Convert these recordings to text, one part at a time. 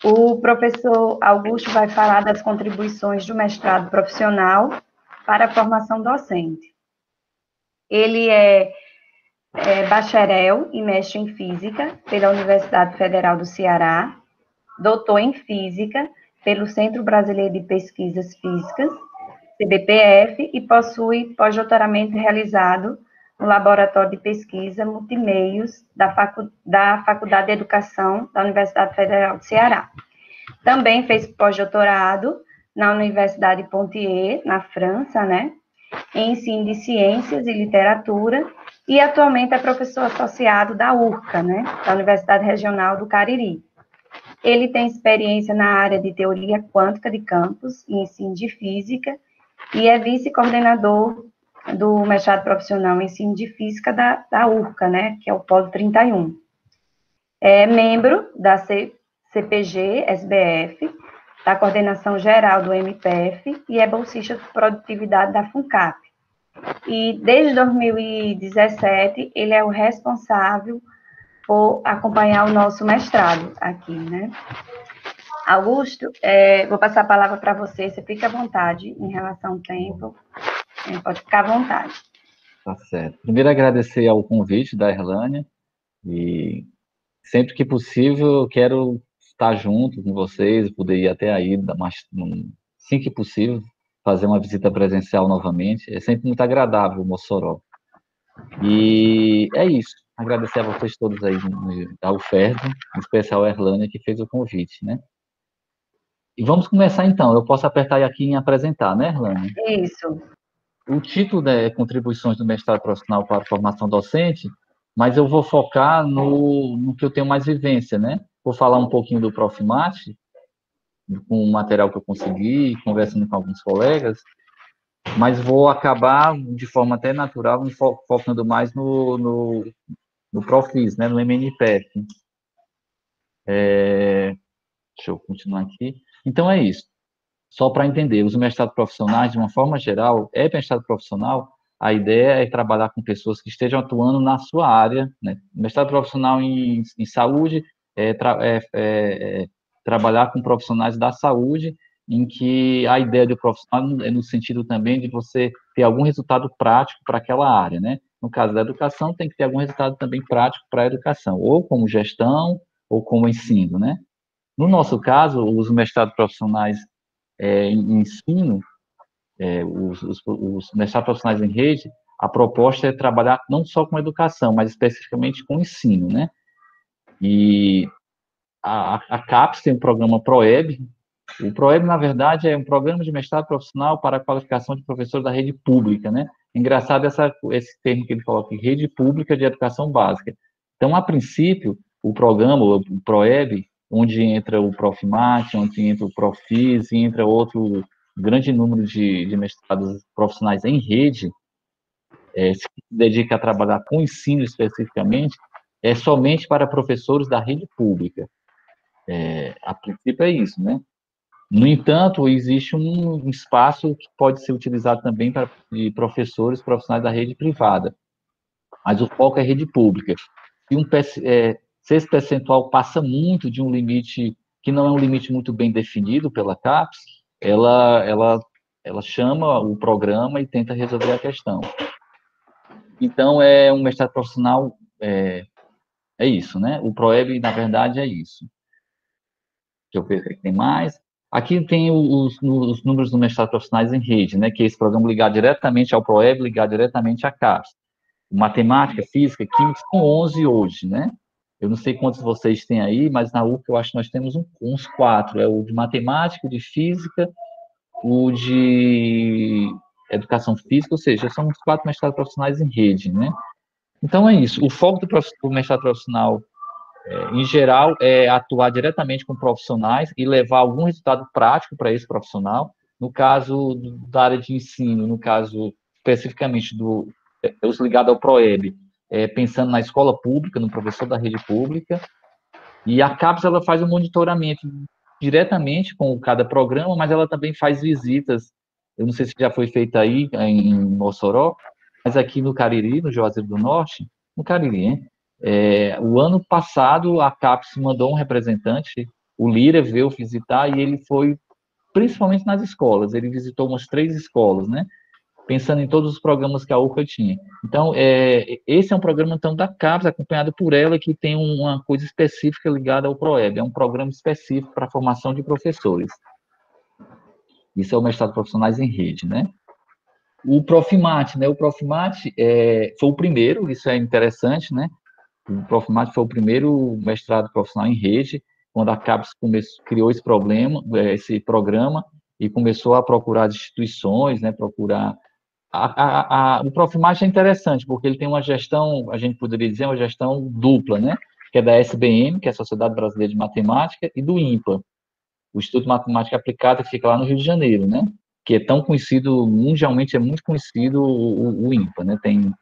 O professor Augusto vai falar das contribuições do mestrado profissional para a formação docente. Ele é bacharel e mestre em Física pela Universidade Federal do Ceará, doutor em Física pelo Centro Brasileiro de Pesquisas Físicas, CBPF, e possui pós-doutoramento realizado no Laboratório de Pesquisa Multimeios da Faculdade de Educação da Universidade Federal do Ceará. Também fez pós-doutorado na Universidade Poitiers, na França, né, em ensino de ciências e literatura, e atualmente é professor associado da URCA, né, da Universidade Regional do Cariri. Ele tem experiência na área de teoria quântica de campos e ensino de física, e é vice-coordenador do mestrado profissional em ensino de física da URCA, né, que é o Polo 31. É membro da CPG-SBF, da Coordenação Geral do MPF, e é bolsista de produtividade da FUNCAP. E desde 2017, ele é o responsável por acompanhar o nosso mestrado aqui, né? Augusto, vou passar a palavra para você fica à vontade em relação ao tempo, pode ficar à vontade. Tá certo. Primeiro, agradecer ao convite da Erlânia, e sempre que possível eu quero estar junto com vocês, poder ir até aí, assim que possível, fazer uma visita presencial novamente. É sempre muito agradável o Mossoró. E é isso. Agradecer a vocês todos aí da UFERJ, em especial a Erlânia, que fez o convite, né? E vamos começar então. Eu posso apertar aqui em apresentar, né, Erlânia? Isso. O título é Contribuições do Mestrado Profissional para a Formação Docente, mas eu vou focar no que eu tenho mais vivência, né? Vou falar um pouquinho do Profimate, com o material que eu consegui, conversando com alguns colegas, mas vou acabar, de forma até natural, me focando mais no Profis, né? No MNPF. Deixa eu continuar aqui. Então, é isso. Só para entender, os mestrados profissionais, de uma forma geral, mestrado profissional, a ideia é trabalhar com pessoas que estejam atuando na sua área, né? Mestrado profissional em saúde trabalhar com profissionais da saúde, em que a ideia do profissional é no sentido também de você ter algum resultado prático para aquela área, né? No caso da educação, tem que ter algum resultado também prático para a educação, ou como gestão, ou como ensino, né? No nosso caso, os mestrados profissionais em ensino, os mestrados profissionais em rede, a proposta é trabalhar não só com educação, mas especificamente com ensino, né? E a CAPES tem um programa PROEB. O PROEB, na verdade, é um programa de mestrado profissional para a qualificação de professores da rede pública, né? Engraçado esse termo que ele coloca, rede pública de educação básica. Então, a princípio, o programa, o PROEB, onde entra o Profimate, onde entra o Profis, e entra outro grande número de mestrados profissionais em rede, se dedica a trabalhar com ensino especificamente, é somente para professores da rede pública. A princípio é isso, né? No entanto, existe um espaço que pode ser utilizado também para professores profissionais da rede privada, mas o foco é rede pública. Se esse percentual passa muito de um limite que não é um limite muito bem definido pela CAPES, ela chama o programa e tenta resolver a questão. Então, é um mestrado profissional, é isso, né? O PROEB, na verdade, é isso. Deixa eu ver o que tem mais. Aqui tem os números do mestrado profissionais em rede, né? Que é esse programa ligado diretamente ao PROEB, ligado diretamente à CAPES. Matemática, física, química, são 11 hoje, né? Eu não sei quantos vocês têm aí, mas na UFA eu acho que nós temos uns 4. É o de matemática, o de física, o de educação física, ou seja, são uns 4 mestrados profissionais em rede, né? Então é isso. O foco do mestrado profissional, em geral, é atuar diretamente com profissionais e levar algum resultado prático para esse profissional. No caso da área de ensino, no caso especificamente os ligados ao PROEB, pensando na escola pública, no professor da rede pública, e a CAPES ela faz um monitoramento diretamente com cada programa, mas ela também faz visitas. Eu não sei se já foi feita aí em Mossoró, mas aqui no Cariri, no Juazeiro do Norte, no Cariri, hein? O ano passado, a CAPES mandou um representante o Lira veio visitar e ele foi principalmente nas escolas, ele visitou umas 3 escolas, né? Pensando em todos os programas que a UFA tinha. Então, esse é um programa, então, da CAPES, acompanhado por ela, que tem uma coisa específica ligada ao PROEB, é um programa específico para a formação de professores. Isso é o mestrado profissionais em rede, né? O Profimate, né? O Profimate foi o primeiro, isso é interessante, né? O Profimate foi o primeiro mestrado profissional em rede, quando a CAPES criou esse programa, e começou a procurar as instituições, né? Procurar o Profimate é interessante, porque ele tem uma gestão, a gente poderia dizer, uma gestão dupla, né? Que é da SBM, que é a Sociedade Brasileira de Matemática, e do INPA, o Instituto de Matemática Aplicada, que fica lá no Rio de Janeiro, né? Que é tão conhecido, mundialmente é muito conhecido o INPA, né? Tem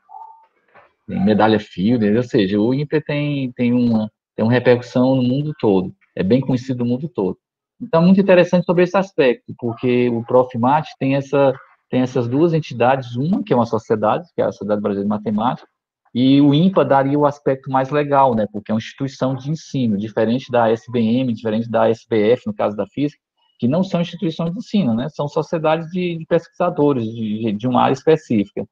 medalha Fielder, ou seja, o INPA tem uma repercussão no mundo todo, é bem conhecido no mundo todo. Então, é muito interessante sobre esse aspecto, porque o Profimate tem essas duas entidades, uma que é uma sociedade, que é a Sociedade Brasileira de Matemática, e o INPA daria o aspecto mais legal, né, porque é uma instituição de ensino, diferente da SBM, diferente da SBF, no caso da física, que não são instituições de ensino, né, são sociedades de pesquisadores de uma área específica.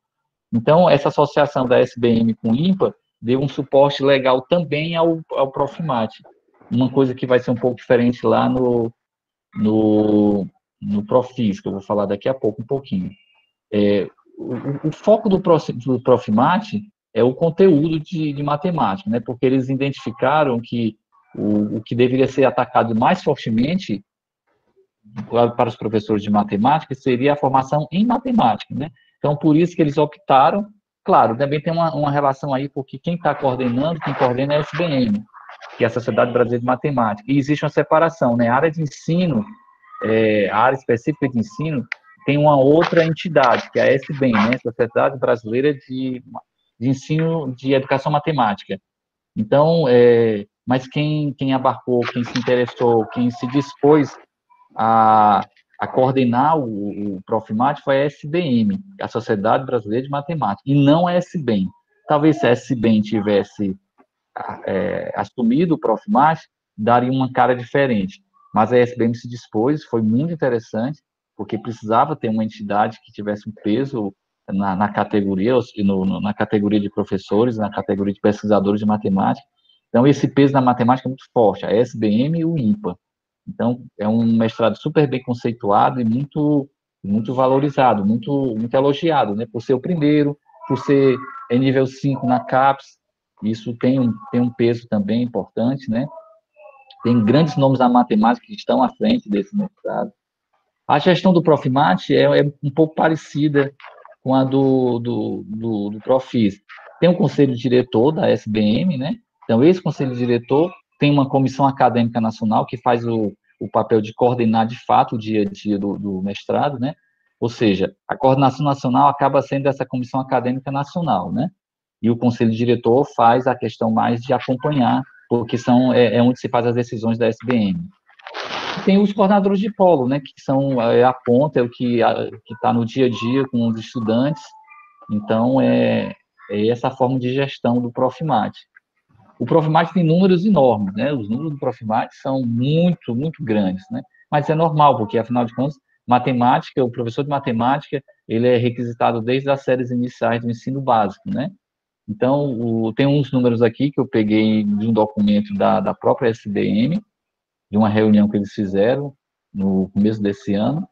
Então, essa associação da SBM com o INPA deu um suporte legal também ao Profimate, uma coisa que vai ser um pouco diferente lá no Profis, que eu vou falar daqui a pouco um pouquinho. O foco do Profimate é o conteúdo de matemática, né? Porque eles identificaram que o que deveria ser atacado mais fortemente para os professores de matemática seria a formação em matemática, né? Então, por isso que eles optaram, claro, também tem uma relação aí, porque quem coordena é a SBM, que é a Sociedade Brasileira de Matemática, e existe uma separação, né? A área de ensino, a área específica de ensino, tem uma outra entidade, que é a SBEM, né? Sociedade Brasileira de Ensino de Educação Matemática. Então, mas quem abarcou, quem se interessou, quem se dispôs a coordenar o Profimate foi a SBM, a Sociedade Brasileira de Matemática, e não a SBEM. Talvez se a SBEM tivesse assumido o Profimate, daria uma cara diferente. Mas a SBM se dispôs, foi muito interessante, porque precisava ter uma entidade que tivesse um peso na categoria, na categoria de professores, na categoria de pesquisadores de matemática. Então, esse peso na matemática é muito forte, a SBM e o INPA. Então, é um mestrado super bem conceituado e muito valorizado, muito elogiado, né? Por ser o primeiro, por ser nível 5 na CAPES, isso tem um peso também importante, né? Tem grandes nomes da matemática que estão à frente desse mestrado. A gestão do Profimate é um pouco parecida com a do Profis. Tem um conselho diretor da SBM, né? Então, esse conselho diretor tem uma comissão acadêmica nacional que faz o papel de coordenar, de fato, o dia a dia do mestrado, né? Ou seja, a coordenação nacional acaba sendo essa comissão acadêmica nacional, né? E o conselho diretor faz a questão mais de acompanhar, porque onde se faz as decisões da SBM. Tem os coordenadores de polo, né, que são a ponta, é o que está no dia a dia com os estudantes. Então, é essa forma de gestão do Profimate. O Profimate tem números enormes, né? Os números do Profimate são muito, muito grandes, né? Mas é normal, porque, afinal de contas, matemática, o professor de matemática, ele é requisitado desde as séries iniciais do ensino básico, né? Então, tem uns números aqui que eu peguei de um documento da própria SBM, de uma reunião que eles fizeram no começo desse ano.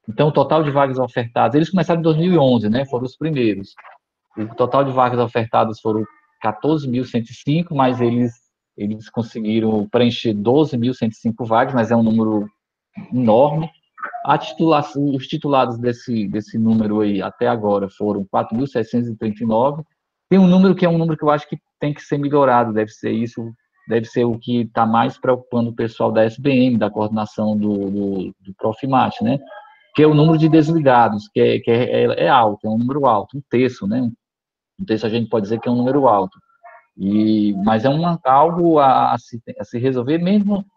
Então, o total de vagas ofertadas, eles começaram em 2011, né? Foram os primeiros. O total de vagas ofertadas foram 14.105, mas eles conseguiram preencher 12.105 vagas, mas é um número enorme. Os titulados desse número aí até agora foram 4.739. Tem um número que é um número que eu acho que tem que ser melhorado, deve ser o que está mais preocupando o pessoal da SBM, da coordenação do Profimate, né? Que é o número de desligados, que é alto, é um número alto, um terço, né? Um terço a gente pode dizer que é um número alto. Mas é algo a se resolver,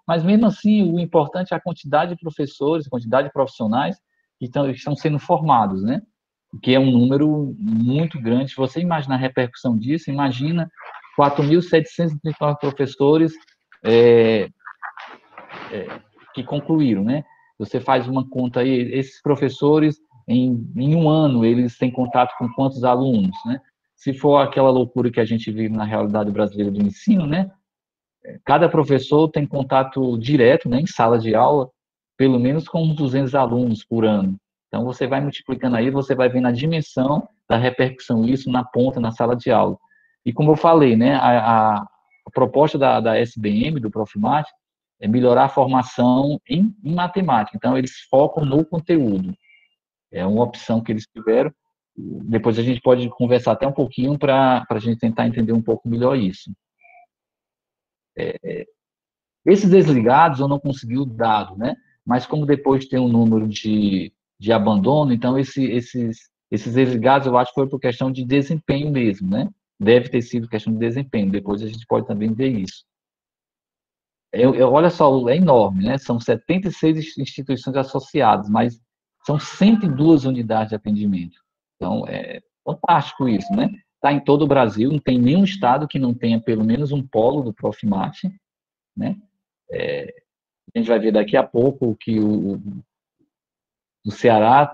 mas mesmo assim, o importante é a quantidade de professores, a quantidade de profissionais que estão sendo formados, né? Que é um número muito grande. Se você imagina a repercussão disso, imagina 4.739 professores que concluíram, né? Você faz uma conta aí, esses professores, em um ano, eles têm contato com quantos alunos, né? Se for aquela loucura que a gente vive na realidade brasileira do ensino, né? Cada professor tem contato direto, né, em sala de aula, pelo menos com uns 200 alunos por ano. Então, você vai multiplicando aí, você vai vendo a dimensão da repercussão isso na ponta, na sala de aula. E como eu falei, né, a proposta da SBM, do Profimate, é melhorar a formação em matemática. Então, eles focam no conteúdo. É uma opção que eles tiveram. Depois a gente pode conversar até um pouquinho para a gente tentar entender um pouco melhor isso. Esses desligados eu não consegui o dado, né? Mas como depois tem um número de abandono, então esses desligados eu acho que foi por questão de desempenho mesmo, né? Deve ter sido questão de desempenho. Depois a gente pode também ver isso. Olha só, é enorme, né? São 76 instituições associadas, mas são 102 unidades de atendimento. Então, é fantástico isso, né? Está em todo o Brasil, não tem nenhum estado que não tenha pelo menos um polo do Profimate, né? A gente vai ver daqui a pouco que o Ceará,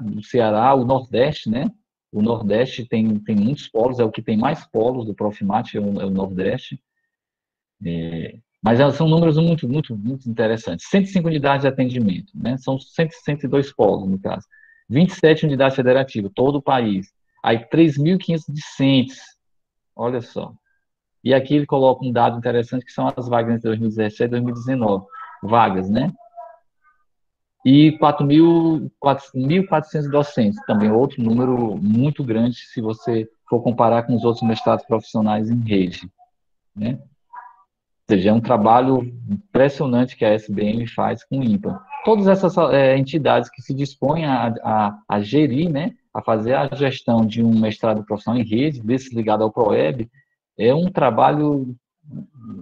o Nordeste, né? O Nordeste tem muitos polos, é o que tem mais polos do Profimate, é o Nordeste. Mas são números muito, muito, muito interessantes. 105 unidades de atendimento, né? São 102 polos, no caso. 27 unidades federativas, todo o país. Aí 3.500 discentes, olha só. E aqui ele coloca um dado interessante, que são as vagas entre 2017 e 2019. Vagas, né? E 4.400 docentes, também outro número muito grande se você for comparar com os outros mestrados profissionais em rede, né? Ou seja, é um trabalho impressionante que a SBM faz com o IMPA. Todas essas entidades que se dispõem a gerir, né, a fazer a gestão de um mestrado profissional em rede, desse ligado ao PROEB, é um trabalho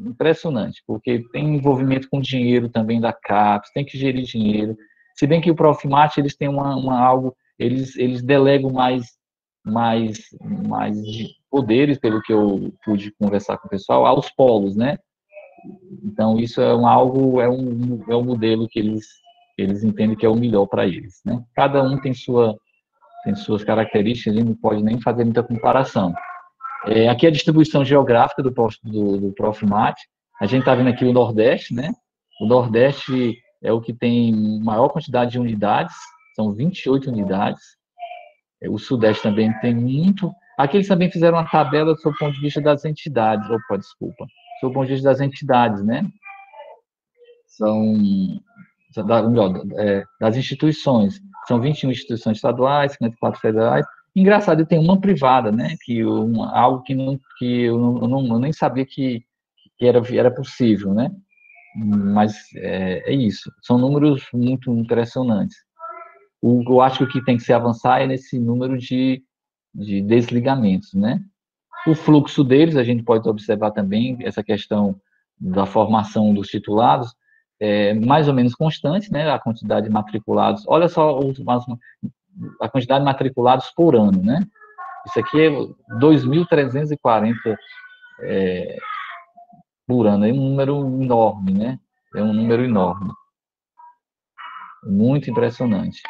impressionante, porque tem envolvimento com dinheiro também da CAPES, tem que gerir dinheiro. Se bem que o Profimate, eles têm algo, eles delegam mais poderes, pelo que eu pude conversar com o pessoal, aos polos, né? Então, isso é um modelo que eles entendem que é o melhor para eles, né? Cada um tem suas características e não pode nem fazer muita comparação. Aqui é a distribuição geográfica do Profimate. A gente está vendo aqui o Nordeste, né? O Nordeste é o que tem maior quantidade de unidades, são 28 unidades. O Sudeste também tem muito. Aqui eles também fizeram uma tabela sob o ponto de vista das entidades. Opa, desculpa. Sob o ponto de vista das entidades, né? Das instituições. São 21 instituições estaduais, 54 federais. Engraçado, tem uma privada, né? Algo que eu nem sabia que era possível, né? Mas é isso. São números muito impressionantes. Eu acho que o que tem que se avançar é nesse número de desligamentos, né? O fluxo deles, a gente pode observar também essa questão da formação dos titulados, mais ou menos constante, né? A quantidade de matriculados. Olha só a quantidade de matriculados por ano, né? Isso aqui é 2.340 por ano. É um número enorme, né? É um número enorme. Muito impressionante.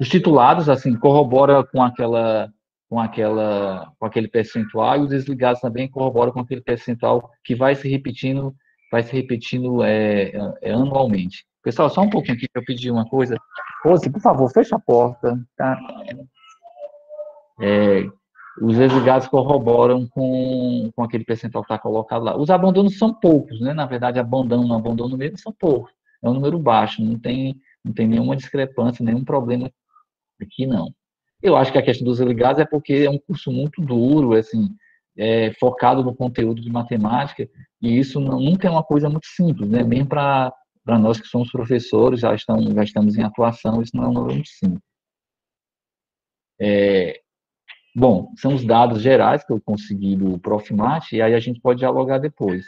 Os titulados, assim, corrobora com aquele percentual, e os desligados também corroboram com aquele percentual que vai se repetindo anualmente. Pessoal, só um pouquinho aqui para eu pedir uma coisa. Rose, por favor, fecha a porta, tá? Os desligados corroboram com aquele percentual que está colocado lá. Os abandonos são poucos, né? Na verdade, abandono mesmo são poucos. É um número baixo, não tem nenhuma discrepância, nenhum problema aqui, não. Eu acho que a questão dos desligados é porque é um curso muito duro, assim, focado no conteúdo de matemática, e isso nunca é uma coisa muito simples, né? Mesmo para nós que somos professores, já estamos em atuação, isso não é uma coisa muito simples. Bom, são os dados gerais que eu consegui do Profimate, e aí a gente pode dialogar depois.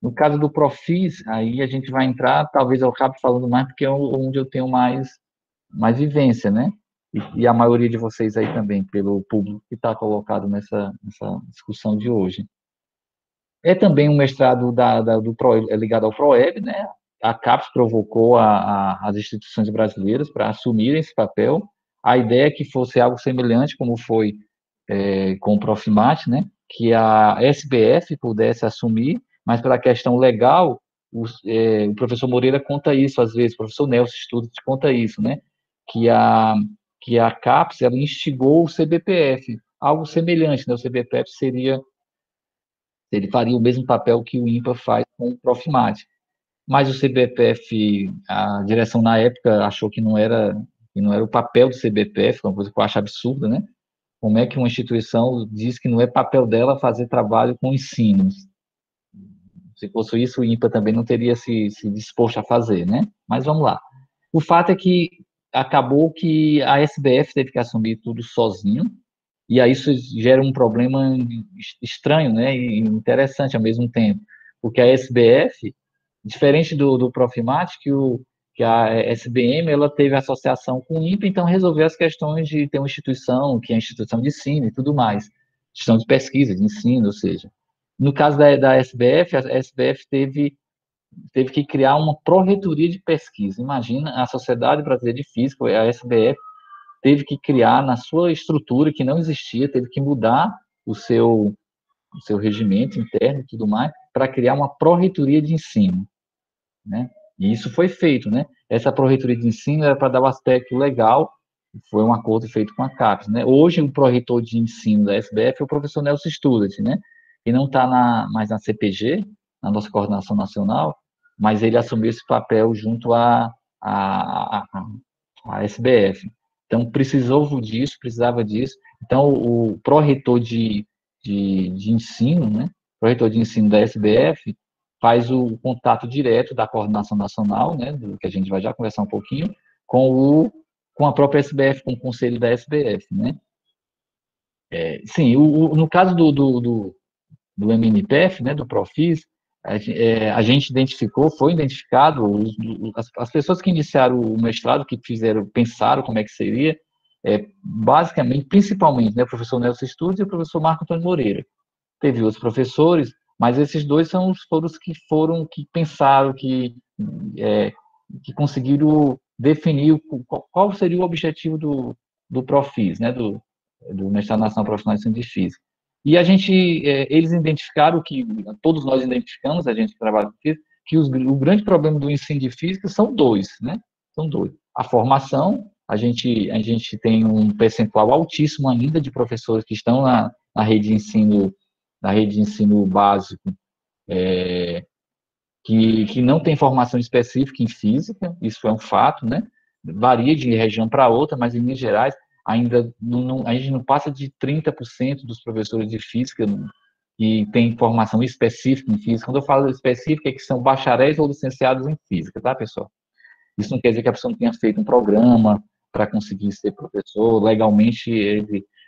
No caso do Profis, aí a gente vai entrar, talvez eu acabe falando mais, porque é onde eu tenho mais vivência, né? E a maioria de vocês aí também, pelo público que está colocado nessa discussão de hoje. É também um mestrado ligado ao PROEB, né? A CAPES provocou as instituições brasileiras para assumirem esse papel. A ideia é que fosse algo semelhante, como foi com o Profimate, né? Que a SBF pudesse assumir, mas pela questão legal, o professor Moreira conta isso às vezes, o professor Nelson Studt conta isso, né? Que a CAPES ela instigou o CBPF, algo semelhante, né? O CBPF ele faria o mesmo papel que o INPA faz com o Profimate. Mas o CBPF, a direção na época achou que não era o papel do CBPF, uma coisa que eu acho absurda, né? Como é que uma instituição diz que não é papel dela fazer trabalho com ensinos? Se fosse isso, o INPA também não teria se disposto a fazer, né? Mas vamos lá. O fato é que acabou que a SBF teve que assumir tudo sozinho, e aí isso gera um problema estranho, né, e interessante ao mesmo tempo, porque a SBF, diferente do Profimate, que a SBM ela teve associação com o INPE, então resolveu as questões de ter uma instituição, que é a instituição de ensino e tudo mais, instituição de pesquisa, de ensino, ou seja, no caso da SBF, a SBF teve que criar uma pró-reitoria de pesquisa. Imagina, a Sociedade Brasileira de Física, a SBF, teve que criar na sua estrutura, que não existia, teve que mudar o seu regimento interno e tudo mais, para criar uma pró-reitoria de ensino, né? E isso foi feito, né? Essa pró-reitoria de ensino era para dar o aspecto legal, foi um acordo feito com a CAPES, né? Hoje, o pró-reitor de ensino da SBF é o professor Nelson Studat, né? Que não está mais na CPG, na nossa coordenação nacional, mas ele assumiu esse papel junto à SBF. Então, precisava disso. Então, o pró-reitor de ensino, né? Pró-reitor de ensino da SBF faz o contato direto da coordenação nacional, né? Do que a gente vai já conversar um pouquinho, com a própria SBF, com o conselho da SBF, né? Sim, no caso do MNPF, né, do Profis, a gente foi identificado, as pessoas que iniciaram o mestrado, que pensaram como é que seria, basicamente, principalmente, né, o professor Nelson Studes e o professor Marco Antônio Moreira. Teve outros professores, mas esses dois foram os que pensaram, que conseguiram definir qual seria o objetivo do Profis, né, do Mestrado Nacional Profissional de Ensino de Física. E eles identificaram todos nós identificamos, a gente que trabalha com física, que o grande problema do ensino de física são dois, né? São dois. A formação, a gente tem um percentual altíssimo ainda de professores que estão na rede de ensino básico, que não tem formação específica em física, isso é um fato, né? Varia de região para outra, mas em Minas Gerais ainda a gente não passa de 30% dos professores de física que tem formação específica em física. Quando eu falo específica, é que são bacharéis ou licenciados em física, tá, pessoal? Isso não quer dizer que a pessoa não tenha feito um programa para conseguir ser professor, legalmente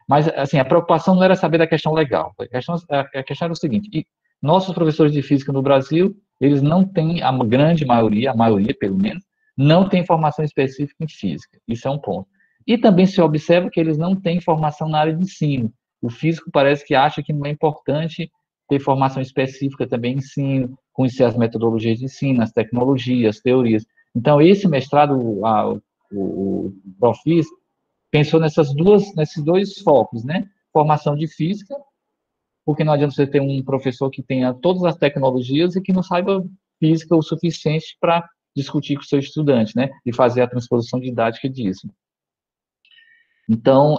Mas, assim, a preocupação não era saber da questão legal. A questão era o seguinte, nossos professores de física no Brasil, eles não têm, a grande maioria, a maioria, pelo menos, não tem formação específica em física. Isso é um ponto. E também se observa que eles não têm formação na área de ensino. O físico parece que acha que não é importante ter formação específica também em ensino, conhecer as metodologias de ensino, as tecnologias, as teorias. Então, esse mestrado, o Profis, pensou nesses dois focos, né? Formação de física, porque não adianta você ter um professor que tenha todas as tecnologias e que não saiba física o suficiente para discutir com o seu estudante, né? E fazer a transposição didática disso. Então,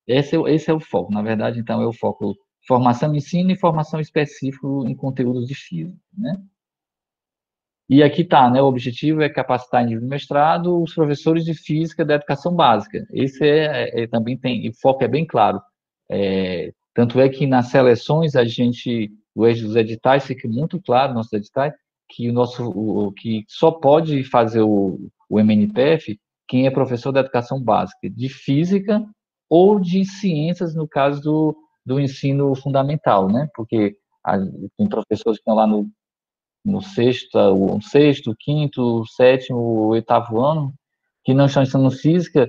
esse é o foco. Na verdade, então, é o foco formação em ensino e formação específica em conteúdos de física, né? E aqui está, né? O objetivo é capacitar em nível de mestrado os professores de física da educação básica. Esse também tem, o foco é bem claro. Tanto é que nas seleções os editais fica muito claro, nossos editais, que só pode fazer o MNPF quem é professor da educação básica, de física ou de ciências, no caso do ensino fundamental, né? Porque tem professores que estão lá no sexto, quinto, sétimo, oitavo ano, que não estão ensinando física,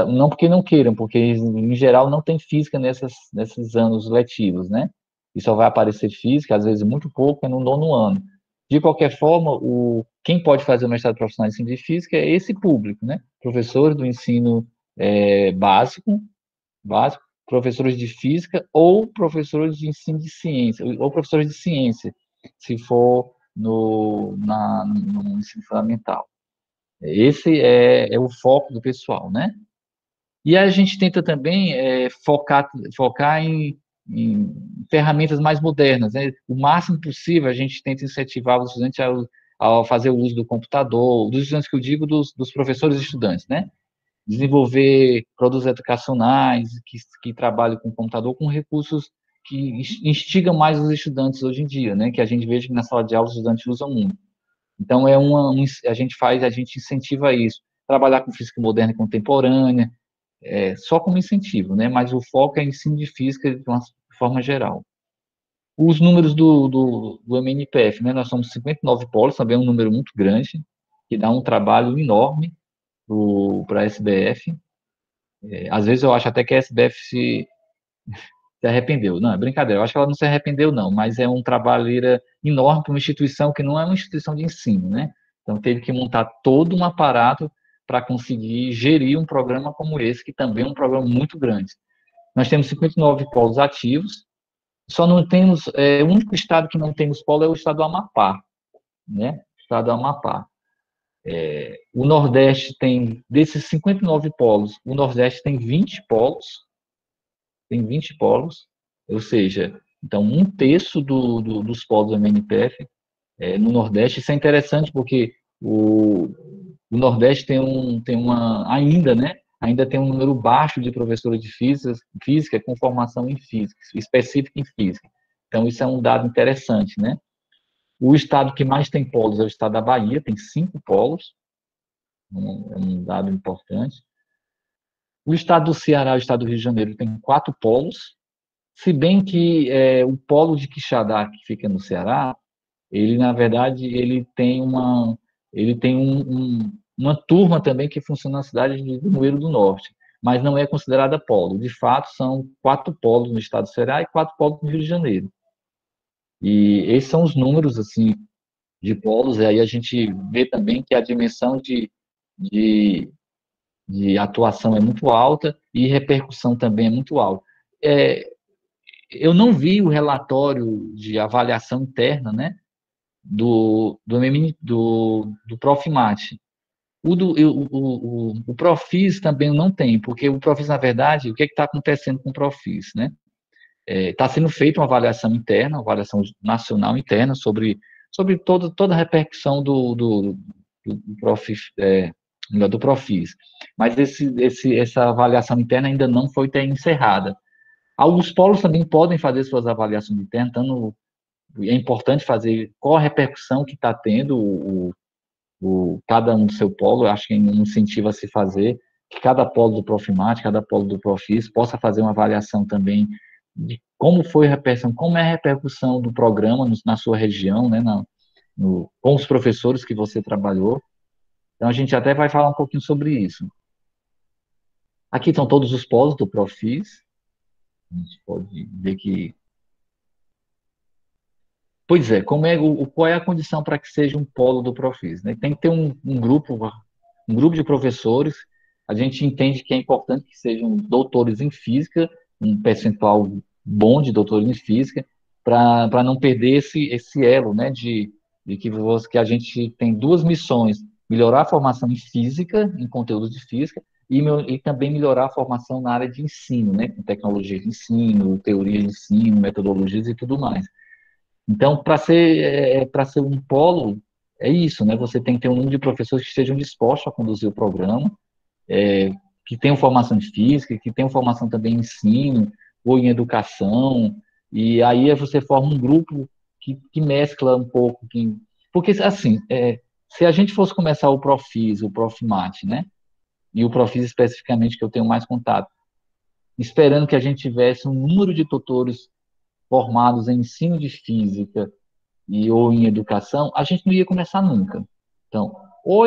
não porque não queiram, porque em geral não tem física nesses anos letivos, né? e só vai aparecer física, às vezes muito pouco, é no nono ano. De qualquer forma, quem pode fazer o mestrado profissional em ensino de física é esse público, né? Professores do ensino básico, professores de física ou professores de ensino de ciência, ou professores de ciência, se for no ensino fundamental. Esse é o foco do pessoal, né? E a gente tenta também focar em ferramentas mais modernas, né? O máximo possível a gente tenta incentivar os estudantes a fazer o uso do computador, dos estudantes que eu digo, dos professores e estudantes, né? Desenvolver produtos educacionais que trabalhem com o computador, com recursos que instigam mais os estudantes hoje em dia, né? Que a gente veja que na sala de aula os estudantes usam muito. Então, a gente incentiva isso. Trabalhar com física moderna e contemporânea, só como incentivo, né? Mas o foco é ensino de física de uma forma geral. Os números do MNPF, né? Nós somos 59 polos, também é um número muito grande, que dá um trabalho enorme para a SBF. Às vezes eu acho até que a SBF se arrependeu. Não, é brincadeira, eu acho que ela não se arrependeu, não, mas é um trabalho enorme para uma instituição que não é uma instituição de ensino, né? Então, teve que montar todo um aparato para conseguir gerir um programa como esse, que também é um programa muito grande. Nós temos 59 polos ativos, só não temos, o único estado que não temos polo é o estado do Amapá, né? O estado do Amapá. O Nordeste tem, desses 59 polos, o Nordeste tem 20 polos, ou seja, então um terço dos polos do MNPF no Nordeste. Isso é interessante porque o Nordeste ainda, né? Ainda tem um número baixo de professores de física com formação em física, específica em física. Então, isso é um dado interessante, né? O estado que mais tem polos é o estado da Bahia, tem 5 polos, um dado importante. O estado do Ceará e o estado do Rio de Janeiro tem 4 polos, se bem que o polo de Quixadá, que fica no Ceará, ele, na verdade, ele tem uma turma também que funciona na cidade de Limoeiro do Norte, mas não é considerada polo. De fato, são 4 polos no estado do Ceará e 4 polos no Rio de Janeiro. E esses são os números, assim, de polos, e aí a gente vê também que a dimensão de, de atuação é muito alta e repercussão também é muito alta. É, eu não vi o relatório de avaliação interna, né, do Profimate. O Profis também não tem, porque o Profis, na verdade, o que está acontecendo com o Profis, né? Está sendo feita uma avaliação interna, uma avaliação nacional interna sobre toda a repercussão do Profis, do Profis. Mas essa avaliação interna ainda não foi encerrada. Alguns polos também podem fazer suas avaliações internas, então é importante fazer qual a repercussão que está tendo cada um do seu polo. Eu acho que um incentivo a se fazer que cada polo do Profimate, cada polo do Profis possa fazer uma avaliação também de como foi a repercussão, como é a repercussão do programa na sua região, né, com os professores que você trabalhou. Então, a gente até vai falar um pouquinho sobre isso. Aqui estão todos os polos do Profis. A gente pode ver que... Pois é, qual é a condição para que seja um polo do Profis, né? Tem que ter um grupo de professores. A gente entende que é importante que sejam doutores em física, um percentual bom de doutores em física, para não perder esse elo, né, de que a gente tem duas missões: melhorar a formação em física, em conteúdos de física, e também melhorar a formação na área de ensino, né, com tecnologia de ensino, teoria de ensino, metodologias e tudo mais. Então, para ser um polo, é isso, né? Você tem que ter um número de professores que estejam dispostos a conduzir o programa, que tenham formação em física, que tenham formação também em ensino ou em educação, e aí você forma um grupo que mescla um pouco, porque assim, se a gente fosse começar o Profis, o Profimate, né? E o Profis especificamente, que eu tenho mais contato, esperando que a gente tivesse um número de tutores formados em ensino de física ou em educação, a gente não ia começar nunca. Então, ou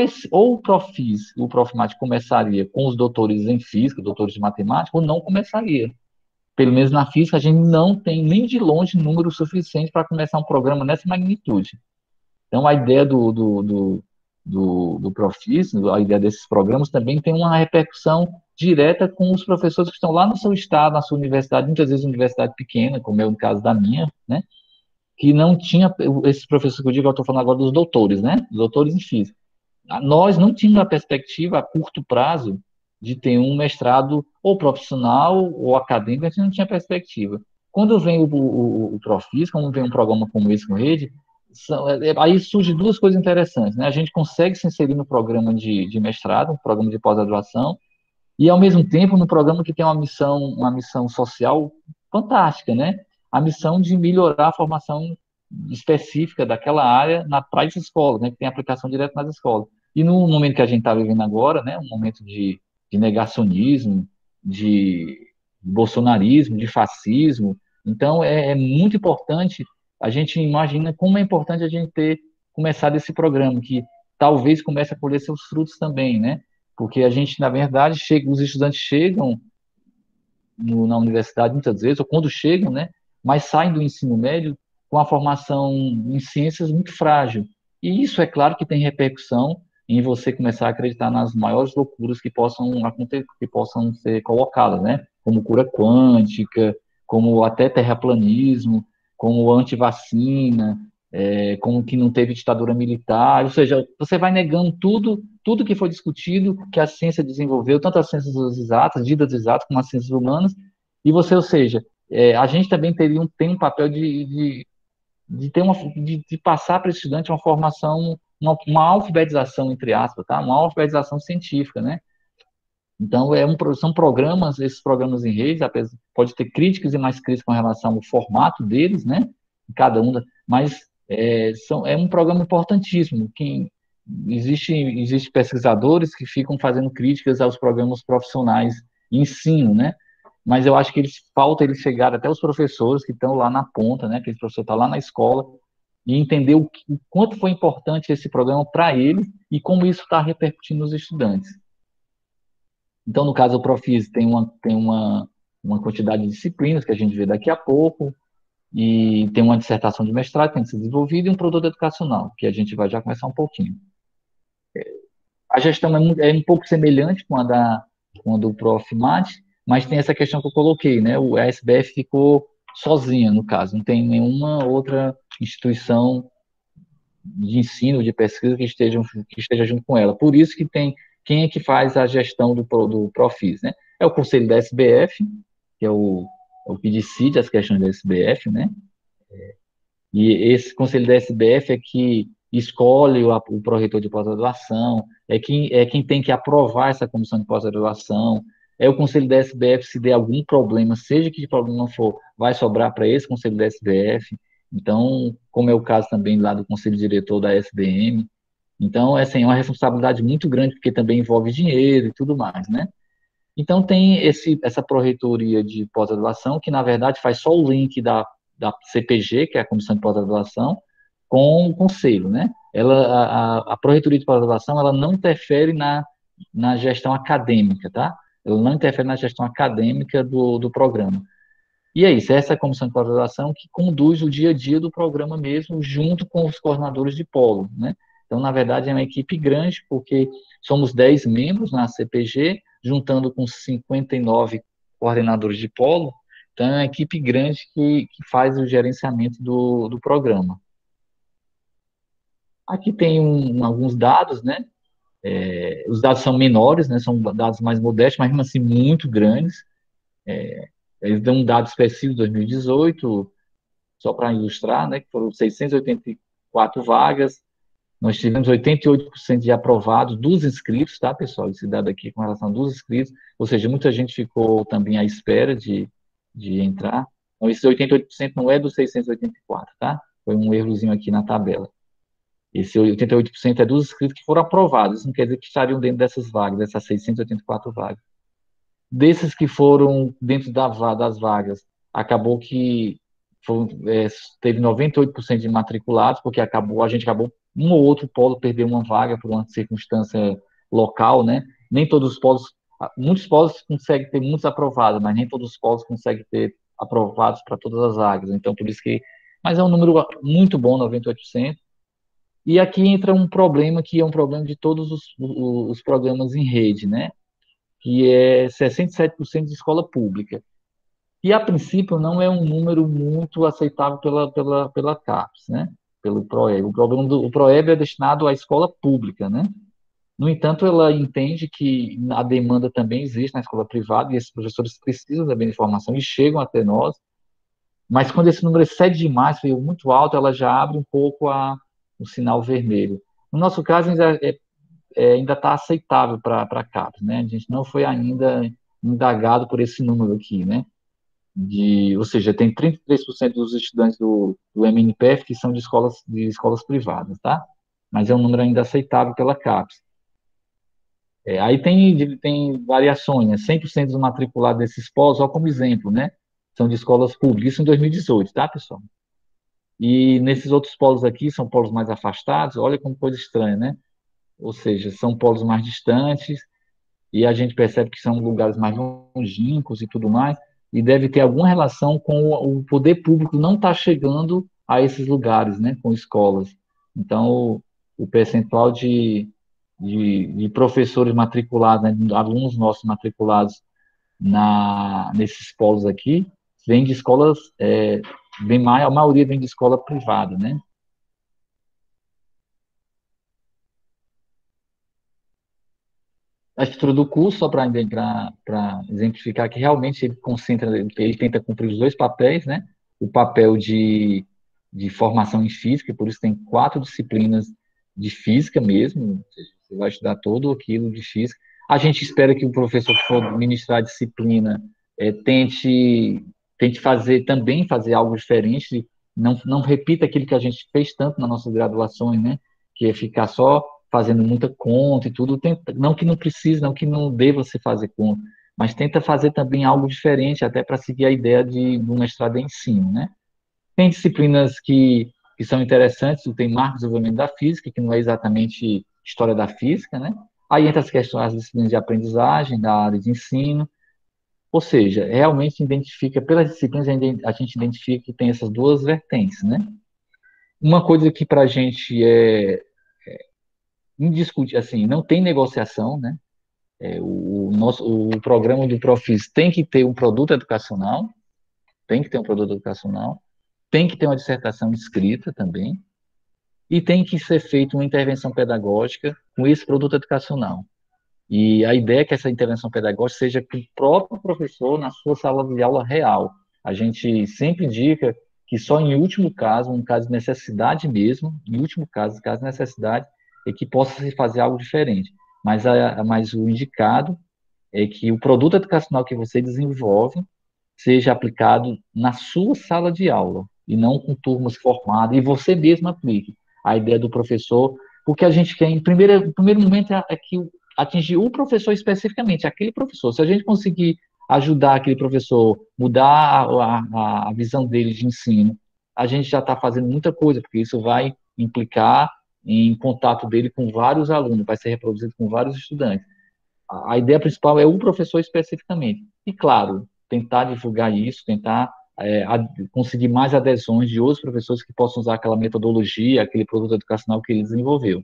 o Profis, o Profimate começaria com os doutores em física, doutores de matemática, ou não começaria. pelo menos na física, a gente não tem nem de longe número suficiente para começar um programa nessa magnitude. Então, a ideia do Profis, a ideia desses programas, também tem uma repercussão direta com os professores que estão lá no seu estado, na sua universidade, muitas vezes universidade pequena, como é o caso da minha, né? Que não tinha, esses professores que eu digo, eu estou falando agora dos doutores, né? Dos doutores em física. Nós não tínhamos a perspectiva a curto prazo de ter um mestrado ou profissional ou acadêmico, a gente não tinha perspectiva. Quando vem o Profis, quando vem um programa como esse com rede, aí surgem duas coisas interessantes, né? A gente consegue se inserir no programa de mestrado, um programa de pós-graduação, e ao mesmo tempo no programa que tem uma missão social fantástica, né? A missão de melhorar a formação específica daquela área para as escolas, né? Que tem aplicação direta nas escolas. E no momento que a gente está vivendo agora, né? Um momento de negacionismo, de bolsonarismo, de fascismo. Então é muito importante. A gente imagina como é importante a gente ter começado esse programa que talvez comece a colher seus frutos também, né? Porque a gente, na verdade, os estudantes chegam na universidade muitas vezes, ou quando chegam, né, mas saem do ensino médio com a formação em ciências muito frágil. E isso, é claro, que tem repercussão em você começar a acreditar nas maiores loucuras que possam acontecer, que possam ser colocadas, né? Como cura quântica, como até terraplanismo, como antivacina, como que não teve ditadura militar, ou seja, você vai negando tudo que foi discutido, que a ciência desenvolveu, tanto as ciências exatas, ditas exatas, como as ciências humanas, e você, ou seja, a gente também tem um papel de passar para o estudante uma formação, uma alfabetização, entre aspas, tá? Uma alfabetização científica, né? Então, são programas, esses programas em rede, pode ter críticas e mais críticas com relação ao formato deles, né? Cada um, mas é um programa importantíssimo, que existe pesquisadores que ficam fazendo críticas aos programas profissionais de ensino, né? Mas eu acho que falta eles chegar até os professores que estão lá na ponta, né? Que esse professor está lá na escola e entender o quanto foi importante esse programa para eles e como isso está repercutindo nos estudantes. Então, no caso, o Profis tem uma quantidade de disciplinas que a gente vê daqui a pouco, e tem uma dissertação de mestrado que tem que ser desenvolvida e um produto educacional, que a gente vai já começar um pouquinho. A gestão é um pouco semelhante com a do Prof. Mate, mas tem essa questão que eu coloquei, né? A SBF ficou sozinha, no caso, não tem nenhuma outra instituição de ensino, de pesquisa que esteja junto com ela. Por isso que quem é que faz a gestão do Profis, né? É o Conselho da SBF, que é o que decide as questões da SBF, né? E esse Conselho da SBF é que escolhe o pró-reitor de pós-graduação, é quem tem que aprovar essa comissão de pós-graduação, é o Conselho da SBF, se der algum problema, seja que problema for, vai sobrar para esse Conselho da SBF. Então, como é o caso também lá do Conselho Diretor da SBM. Então, assim, é uma responsabilidade muito grande, porque também envolve dinheiro e tudo mais, né? Então, tem essa pró-reitoria de pós-graduação, que, na verdade, faz só o link da CPG, que é a Comissão de Pós-Graduação, com o Conselho, né? A pró-reitoria de pós-graduação, ela não interfere na gestão acadêmica, tá? Ela não interfere na gestão acadêmica do programa. E é isso, essa comissão de pós-graduação que conduz o dia a dia do programa mesmo, junto com os coordenadores de polo, né? Então, na verdade, é uma equipe grande, porque somos 10 membros na CPG, juntando com 59 coordenadores de polo, então é uma equipe grande que faz o gerenciamento do programa. Aqui tem alguns dados, né? Os dados são menores, né? São dados mais modestos, mas mesmo assim muito grandes. Eles dão um dado específico de 2018, só para ilustrar, né, que foram 684 vagas, nós tivemos 88% de aprovados dos inscritos, tá, pessoal, esse dado aqui com relação dos inscritos, ou seja, muita gente ficou também à espera de entrar. Então, esse 88% não é dos 684, tá? Foi um errozinho aqui na tabela. Esse 88% é dos inscritos que foram aprovados, isso não quer dizer que estariam dentro dessas vagas, dessas 684 vagas. Desses que foram dentro das vagas, acabou que teve 98% de matriculados, porque a gente acabou, um ou outro polo perdeu uma vaga por uma circunstância local, né? Nem todos os polos Muitos polos conseguem ter muitos aprovados, mas nem todos os polos conseguem ter aprovados para todas as vagas. Então, por isso que... Mas é um número muito bom, 98%. E aqui entra um problema que é um problema de todos os programas em rede, né? Que é 67% de escola pública. E, a princípio, não é um número muito aceitável pela CAPES, né? Pelo PROEB. O PROEB é destinado à escola pública, né? No entanto, ela entende que a demanda também existe na escola privada e esses professores precisam também de informação e chegam até nós, mas quando esse número excede demais, veio muito alto, ela já abre um pouco o sinal vermelho. No nosso caso, ainda está aceitável para a CAPES, né? A gente não foi ainda indagado por esse número aqui, né? Ou seja, tem 33% dos estudantes do MNPF que são de escolas privadas, tá? Mas é um número ainda aceitável pela CAPES. Aí tem variações, né? 100% dos matriculados desses polos, só como exemplo, né? São de escolas públicas, isso em 2018, tá, pessoal? E nesses outros polos aqui, são polos mais afastados, olha como coisa estranha, né? Ou seja, são polos mais distantes, e a gente percebe que são lugares mais longínquos e tudo mais, e deve ter alguma relação com o poder público não estar chegando a esses lugares, né? Com escolas. Então, o percentual de professores matriculados, né, de alunos nossos matriculados nesses polos aqui, vem de escolas, a maioria vem de escola privada, né? A estrutura do curso, só para exemplificar que realmente ele tenta cumprir os dois papéis, né? O papel de formação em física, por isso tem 4 disciplinas de física mesmo, ou seja, você vai estudar todo aquilo de física. A gente espera que o professor que for ministrar a disciplina tente fazer algo diferente, não repita aquilo que a gente fez tanto nas nossas graduações, né? Que é ficar só fazendo muita conta e tudo, não que não precise, não que não deva se fazer conta, mas tenta fazer também algo diferente, até para seguir a ideia do mestrado em ensino, né? Tem disciplinas que são interessantes, tem marco de desenvolvimento da física, que não é exatamente história da física, né? Aí entra as questões, as disciplinas de aprendizagem, da área de ensino, ou seja, realmente identifica, pelas disciplinas, a gente identifica que tem essas duas vertentes, né? Uma coisa que para a gente é indiscutível, assim, não tem negociação, né? O programa do Profis tem que ter um produto educacional, tem que ter um produto educacional, tem que ter uma dissertação escrita também, e tem que ser feita uma intervenção pedagógica com esse produto educacional. E a ideia é que essa intervenção pedagógica seja com o próprio professor na sua sala de aula real. A gente sempre indica que só em último caso, um caso de necessidade mesmo, em último caso de necessidade, é que possa se fazer algo diferente. Mas o indicado é que o produto educacional que você desenvolve seja aplicado na sua sala de aula, e não com turmas formadas, e você mesmo aplique a ideia do professor, porque a gente quer, em primeiro momento, é que atingir o professor especificamente, aquele professor. Se a gente conseguir ajudar aquele professor, mudar a visão dele de ensino, a gente já está fazendo muita coisa, porque isso vai implicar em contato dele com vários alunos, vai ser reproduzido com vários estudantes. A ideia principal é o professor especificamente. E, claro, tentar divulgar isso, tentar conseguir mais adesões de outros professores que possam usar aquela metodologia, aquele produto educacional que ele desenvolveu.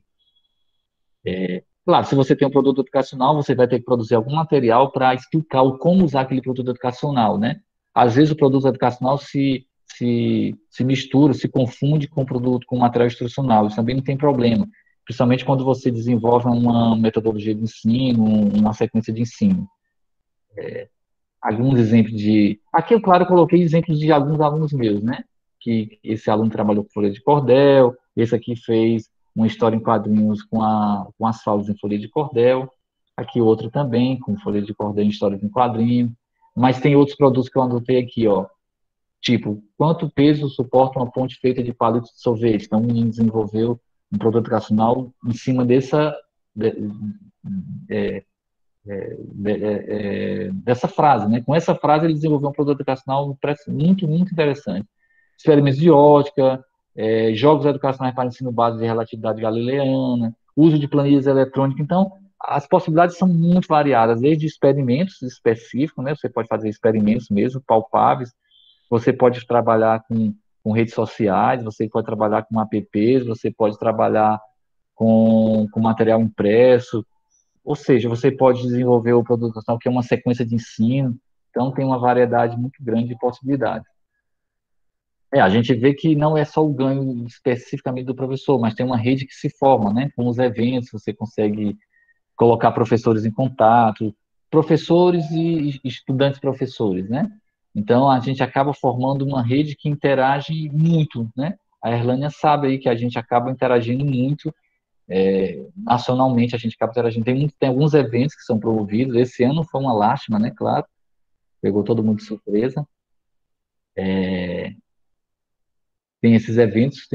Claro, se você tem um produto educacional, você vai ter que produzir algum material para explicar como usar aquele produto educacional, né? Às vezes o produto educacional se mistura, se confunde com o produto, com o material instrucional, isso também não tem problema, principalmente quando você desenvolve uma metodologia de ensino, uma sequência de ensino. Alguns exemplos Aqui, eu, claro, coloquei exemplos de alguns alunos meus, né? Que esse aluno trabalhou com folha de cordel, esse aqui fez uma história em quadrinhos com as falas em folha de cordel, aqui outro também, com folha de cordel em história em quadrinho, mas tem outros produtos que eu anotei aqui, ó, tipo, quanto peso suporta uma ponte feita de palitos de sorvete? Então, o menino desenvolveu um produto educacional em cima dessa frase, né? Com essa frase, ele desenvolveu um produto educacional muito, muito interessante. Experimentos de ótica, jogos educacionais para ensino básico de relatividade galileana, uso de planilhas eletrônicas. Então, as possibilidades são muito variadas, desde experimentos específicos, né? Você pode fazer experimentos mesmo, palpáveis, você pode trabalhar com redes sociais, você pode trabalhar com apps, você pode trabalhar com material impresso, ou seja, você pode desenvolver o produto educacional, que é uma sequência de ensino, então tem uma variedade muito grande de possibilidades. A gente vê que não é só o ganho especificamente do professor, mas tem uma rede que se forma, né? Com os eventos, você consegue colocar professores em contato, professores e estudantes professores, né? Então, a gente acaba formando uma rede que interage muito, né? A Erlânia sabe aí que a gente acaba interagindo muito, nacionalmente a gente acaba interagindo. Tem alguns eventos que são promovidos, esse ano foi uma lástima, né? Claro, pegou todo mundo de surpresa. Tem esses eventos,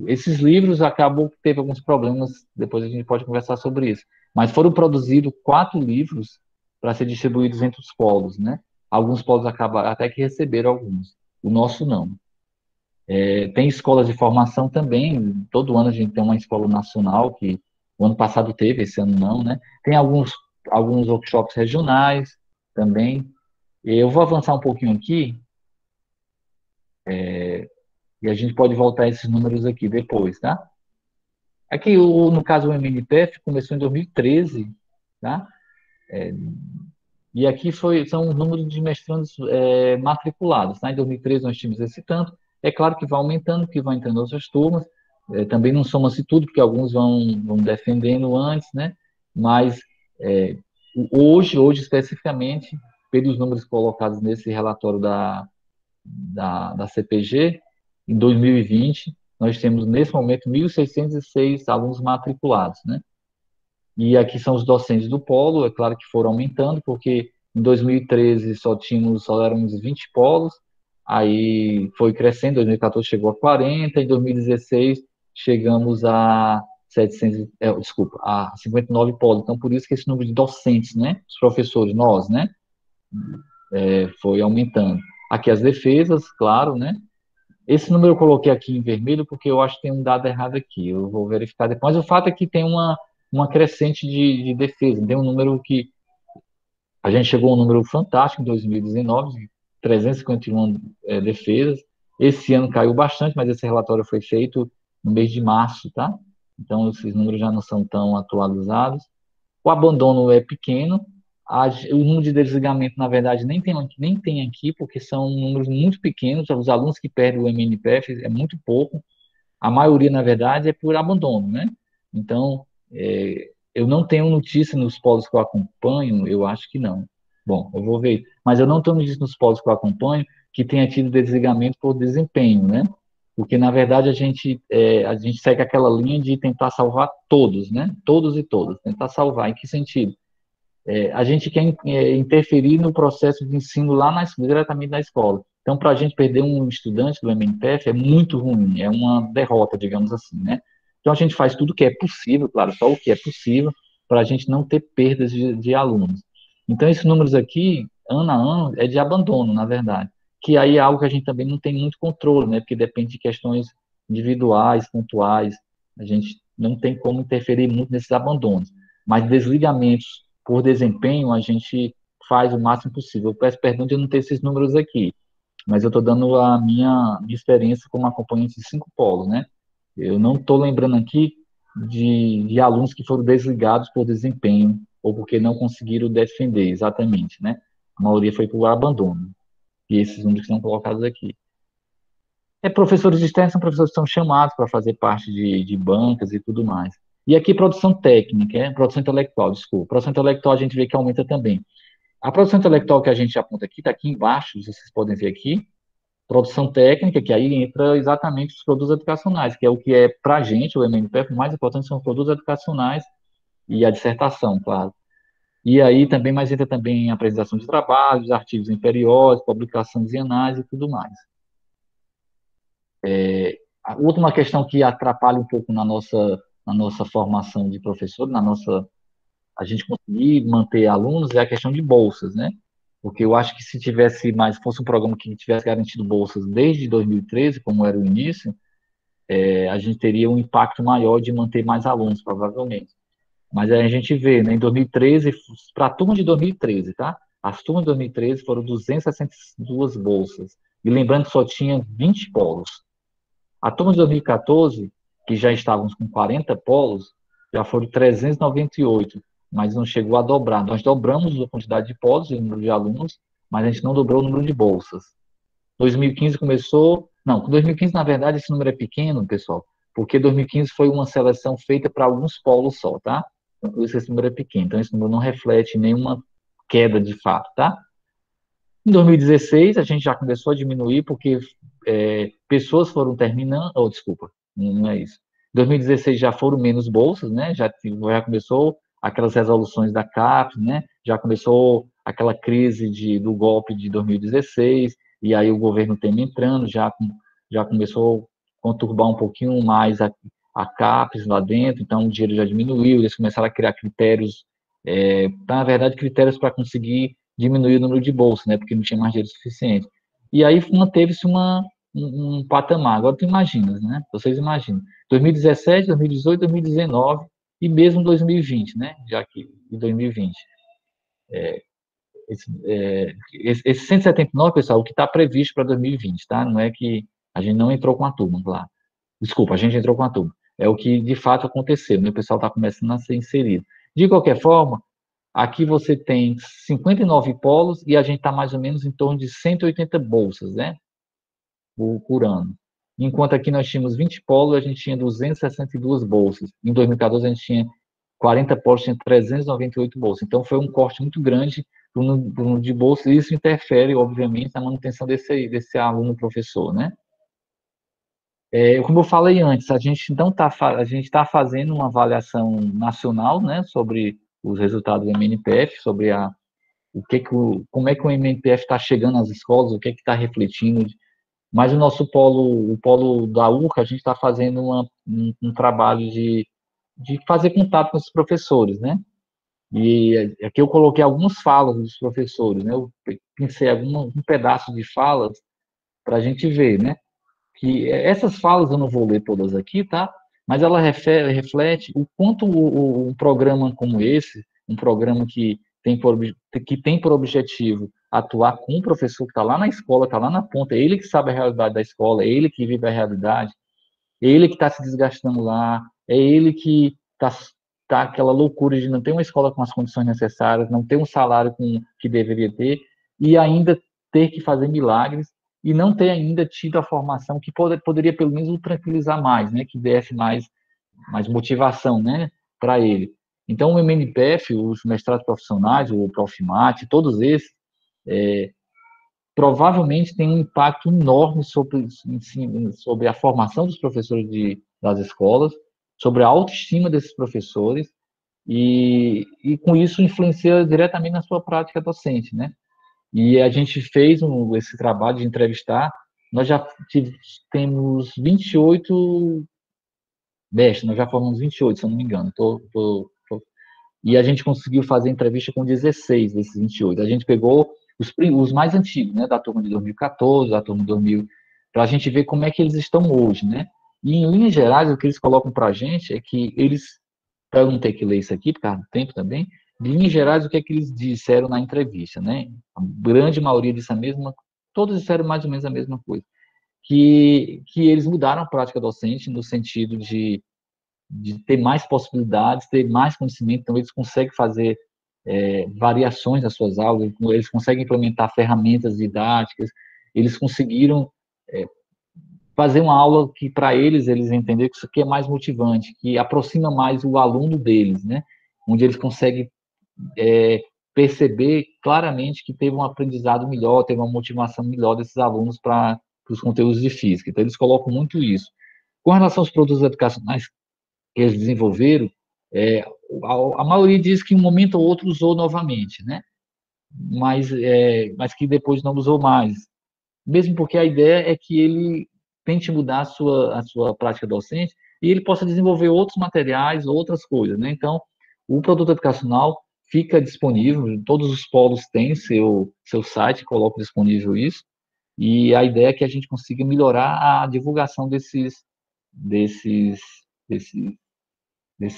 esses livros acabam que teve alguns problemas, depois a gente pode conversar sobre isso. Mas foram produzidos 4 livros para ser distribuídos entre os polos, né? Alguns polos acabaram até que receberam alguns. O nosso não. Tem escolas de formação também. Todo ano a gente tem uma escola nacional que o ano passado teve, esse ano não, né? Tem alguns workshops regionais também. Eu vou avançar um pouquinho aqui e a gente pode voltar a esses números aqui depois, tá? Aqui, no caso, o MNPF começou em 2013, tá? E aqui são os números de mestrandos matriculados, tá? Em 2013 nós tínhamos esse tanto. É claro que vai aumentando, porque vão entrando outras turmas. Também não soma-se tudo, porque alguns vão defendendo antes, né? Mas é, hoje especificamente, pelos números colocados nesse relatório da CPG, em 2020, nós temos, nesse momento, 1.606 alunos matriculados, né? E aqui são os docentes do polo, é claro que foram aumentando, porque em 2013 só éramos 20 polos, aí foi crescendo, em 2014 chegou a 40, em 2016 chegamos a 700, desculpa, a 59 polos. Então, por isso que esse número de docentes, né, os professores, nós, né, foi aumentando. Aqui as defesas, claro, né, esse número eu coloquei aqui em vermelho porque eu acho que tem um dado errado aqui. Eu vou verificar depois. Mas o fato é que tem uma crescente de defesa. Tem um número que. A gente chegou a um número fantástico em 2019, de 351 defesas. Esse ano caiu bastante, mas esse relatório foi feito no mês de março, tá? Então, esses números já não são tão atualizados. O abandono é pequeno. O número de desligamento, na verdade, nem tem aqui, porque são números muito pequenos. Os alunos que perdem o MNPF é muito pouco. A maioria, na verdade, é por abandono, né? Então, eu não tenho notícia nos polos que eu acompanho, eu acho que não. Bom, eu vou ver. Mas eu não tenho notícia nos polos que eu acompanho que tenha tido desligamento por desempenho, né? Porque, na verdade, a gente segue aquela linha de tentar salvar todos, né? Todos e todas. Tentar salvar. Em que sentido? A gente quer interferir no processo de ensino diretamente na escola. Então, para a gente perder um estudante do MNPF é muito ruim, é uma derrota, digamos assim, né? Então, a gente faz tudo o que é possível, claro, só o que é possível, para a gente não ter perdas de alunos. Então, esses números aqui, ano a ano, é de abandono, na verdade, que aí é algo que a gente também não tem muito controle, né? Porque depende de questões individuais, pontuais, a gente não tem como interferir muito nesses abandonos. Mas desligamentos por desempenho, a gente faz o máximo possível. Eu peço perdão de eu não ter esses números aqui, mas eu estou dando a minha experiência como acompanhante de 5 polos, né? Eu não estou lembrando aqui de alunos que foram desligados por desempenho ou porque não conseguiram defender, exatamente, né? A maioria foi por abandono. E esses números que são colocados aqui. Professores externos são professores que são chamados para fazer parte de bancas e tudo mais. E aqui produção técnica, produção intelectual, desculpa. Produção intelectual a gente vê que aumenta também. A produção intelectual que a gente aponta aqui, está aqui embaixo, vocês podem ver aqui. Produção técnica, que aí entra exatamente os produtos educacionais, que é o que é para a gente, o MNPF, o mais importante são os produtos educacionais e a dissertação, claro. E aí também, mas entra também a apresentação de trabalhos, artigos em periódicos, publicações em análise e tudo mais. A última questão que atrapalha um pouco na nossa formação de professor, a gente conseguir manter alunos, é a questão de bolsas, né? Porque eu acho que se fosse um programa que tivesse garantido bolsas desde 2013, como era o início, a gente teria um impacto maior de manter mais alunos, provavelmente. Mas aí a gente vê, né, em 2013, para a turma de 2013, tá? As turmas de 2013 foram 262 bolsas. E lembrando que só tinha 20 polos. A turma de 2014, que já estávamos com 40 polos, já foram 398, mas não chegou a dobrar. Nós dobramos a quantidade de polos e o número de alunos, mas a gente não dobrou o número de bolsas. 2015 começou. Não, 2015, na verdade, esse número é pequeno, pessoal, porque 2015 foi uma seleção feita para alguns polos só, tá? Então, por isso esse número é pequeno. Então, esse número não reflete nenhuma queda de fato, tá? Em 2016, a gente já começou a diminuir porque pessoas foram terminando. Oh, desculpa, não é isso. Em 2016 já foram menos bolsas, né? Já começou aquelas resoluções da CAPES, né? Já começou aquela crise do golpe de 2016, e aí o governo Temer entrando, já começou a conturbar um pouquinho mais a CAPES lá dentro, então o dinheiro já diminuiu, eles começaram a criar critérios, na verdade, critérios para conseguir diminuir o número de bolsas, né, porque não tinha mais dinheiro suficiente. E aí manteve-se um patamar. Agora tu imaginas, né? Vocês imaginam. 2017, 2018, 2019 e mesmo 2020, né? Já que em 2020. Esse 179, pessoal, o que está previsto para 2020, tá? Não é que a gente não entrou com a turma lá. Desculpa, a gente entrou com a turma. É o que de fato aconteceu, né? O pessoal está começando a ser inserido. De qualquer forma, aqui você tem 59 polos e a gente está mais ou menos em torno de 180 bolsas, né? Por ano. Enquanto aqui nós tínhamos 20 polos, a gente tinha 262 bolsas. Em 2014, a gente tinha 40 polos, tinha 398 bolsas. Então, foi um corte muito grande no número de bolsas, e isso interfere, obviamente, na manutenção desse aluno-professor, né? Como eu falei antes, a gente não tá, a gente está fazendo uma avaliação nacional, né, sobre os resultados do MNPF, sobre como é que o MNPF está chegando às escolas, o que é que está refletindo. Mas o polo da UCA, a gente está fazendo um trabalho de fazer contato com esses professores, né? E aqui eu coloquei algumas falas dos professores, né? Eu pensei um pedaço de falas para a gente ver, né? Que essas falas eu não vou ler todas aqui, tá? Mas ela reflete o quanto um programa como esse, um programa que tem por objetivo atuar com o professor que está lá na escola, está lá na ponta, é ele que sabe a realidade da escola, é ele que vive a realidade, é ele que está se desgastando lá, é ele que tá aquela loucura de não ter uma escola com as condições necessárias, não ter um salário que deveria ter, e ainda ter que fazer milagres, e não ter ainda tido a formação que poderia pelo menos o tranquilizar mais, né, que desse mais motivação, né, para ele. Então, o MNPF, os mestrados profissionais, o Profimate, todos esses, provavelmente tem um impacto enorme sobre a formação dos professores das escolas, sobre a autoestima desses professores, e com isso influencia diretamente na sua prática docente, né? E a gente fez esse trabalho de entrevistar, nós já temos 28 mestres, nós já formamos 28, se eu não me engano, e a gente conseguiu fazer entrevista com 16 desses 28. A gente pegou os mais antigos, né, da turma de 2014, da turma de 2000, para a gente ver como é que eles estão hoje, né? E, em linhas gerais, o que eles colocam para a gente é que eles, para eu não ter que ler isso aqui, por causa do tempo também, em linhas gerais, o que é que eles disseram na entrevista, né? A grande maioria disse todos disseram mais ou menos a mesma coisa, que eles mudaram a prática docente no sentido de ter mais possibilidades, ter mais conhecimento, então eles conseguem fazer variações nas suas aulas, eles conseguem implementar ferramentas didáticas, eles conseguiram fazer uma aula que, para eles entenderam que isso aqui é mais motivante, que aproxima mais o aluno deles, né? Onde eles conseguem perceber claramente que teve um aprendizado melhor, teve uma motivação melhor desses alunos para os conteúdos de física. Então, eles colocam muito isso. Com relação aos produtos educacionais que eles desenvolveram, a maioria diz que em um momento ou outro usou novamente, né? Mas que depois não usou mais. Mesmo porque a ideia é que ele tente mudar a sua prática docente e ele possa desenvolver outros materiais, outras coisas, né? Então, o produto educacional fica disponível, todos os polos têm seu site, coloca disponível isso, e a ideia é que a gente consiga melhorar a divulgação desses, desses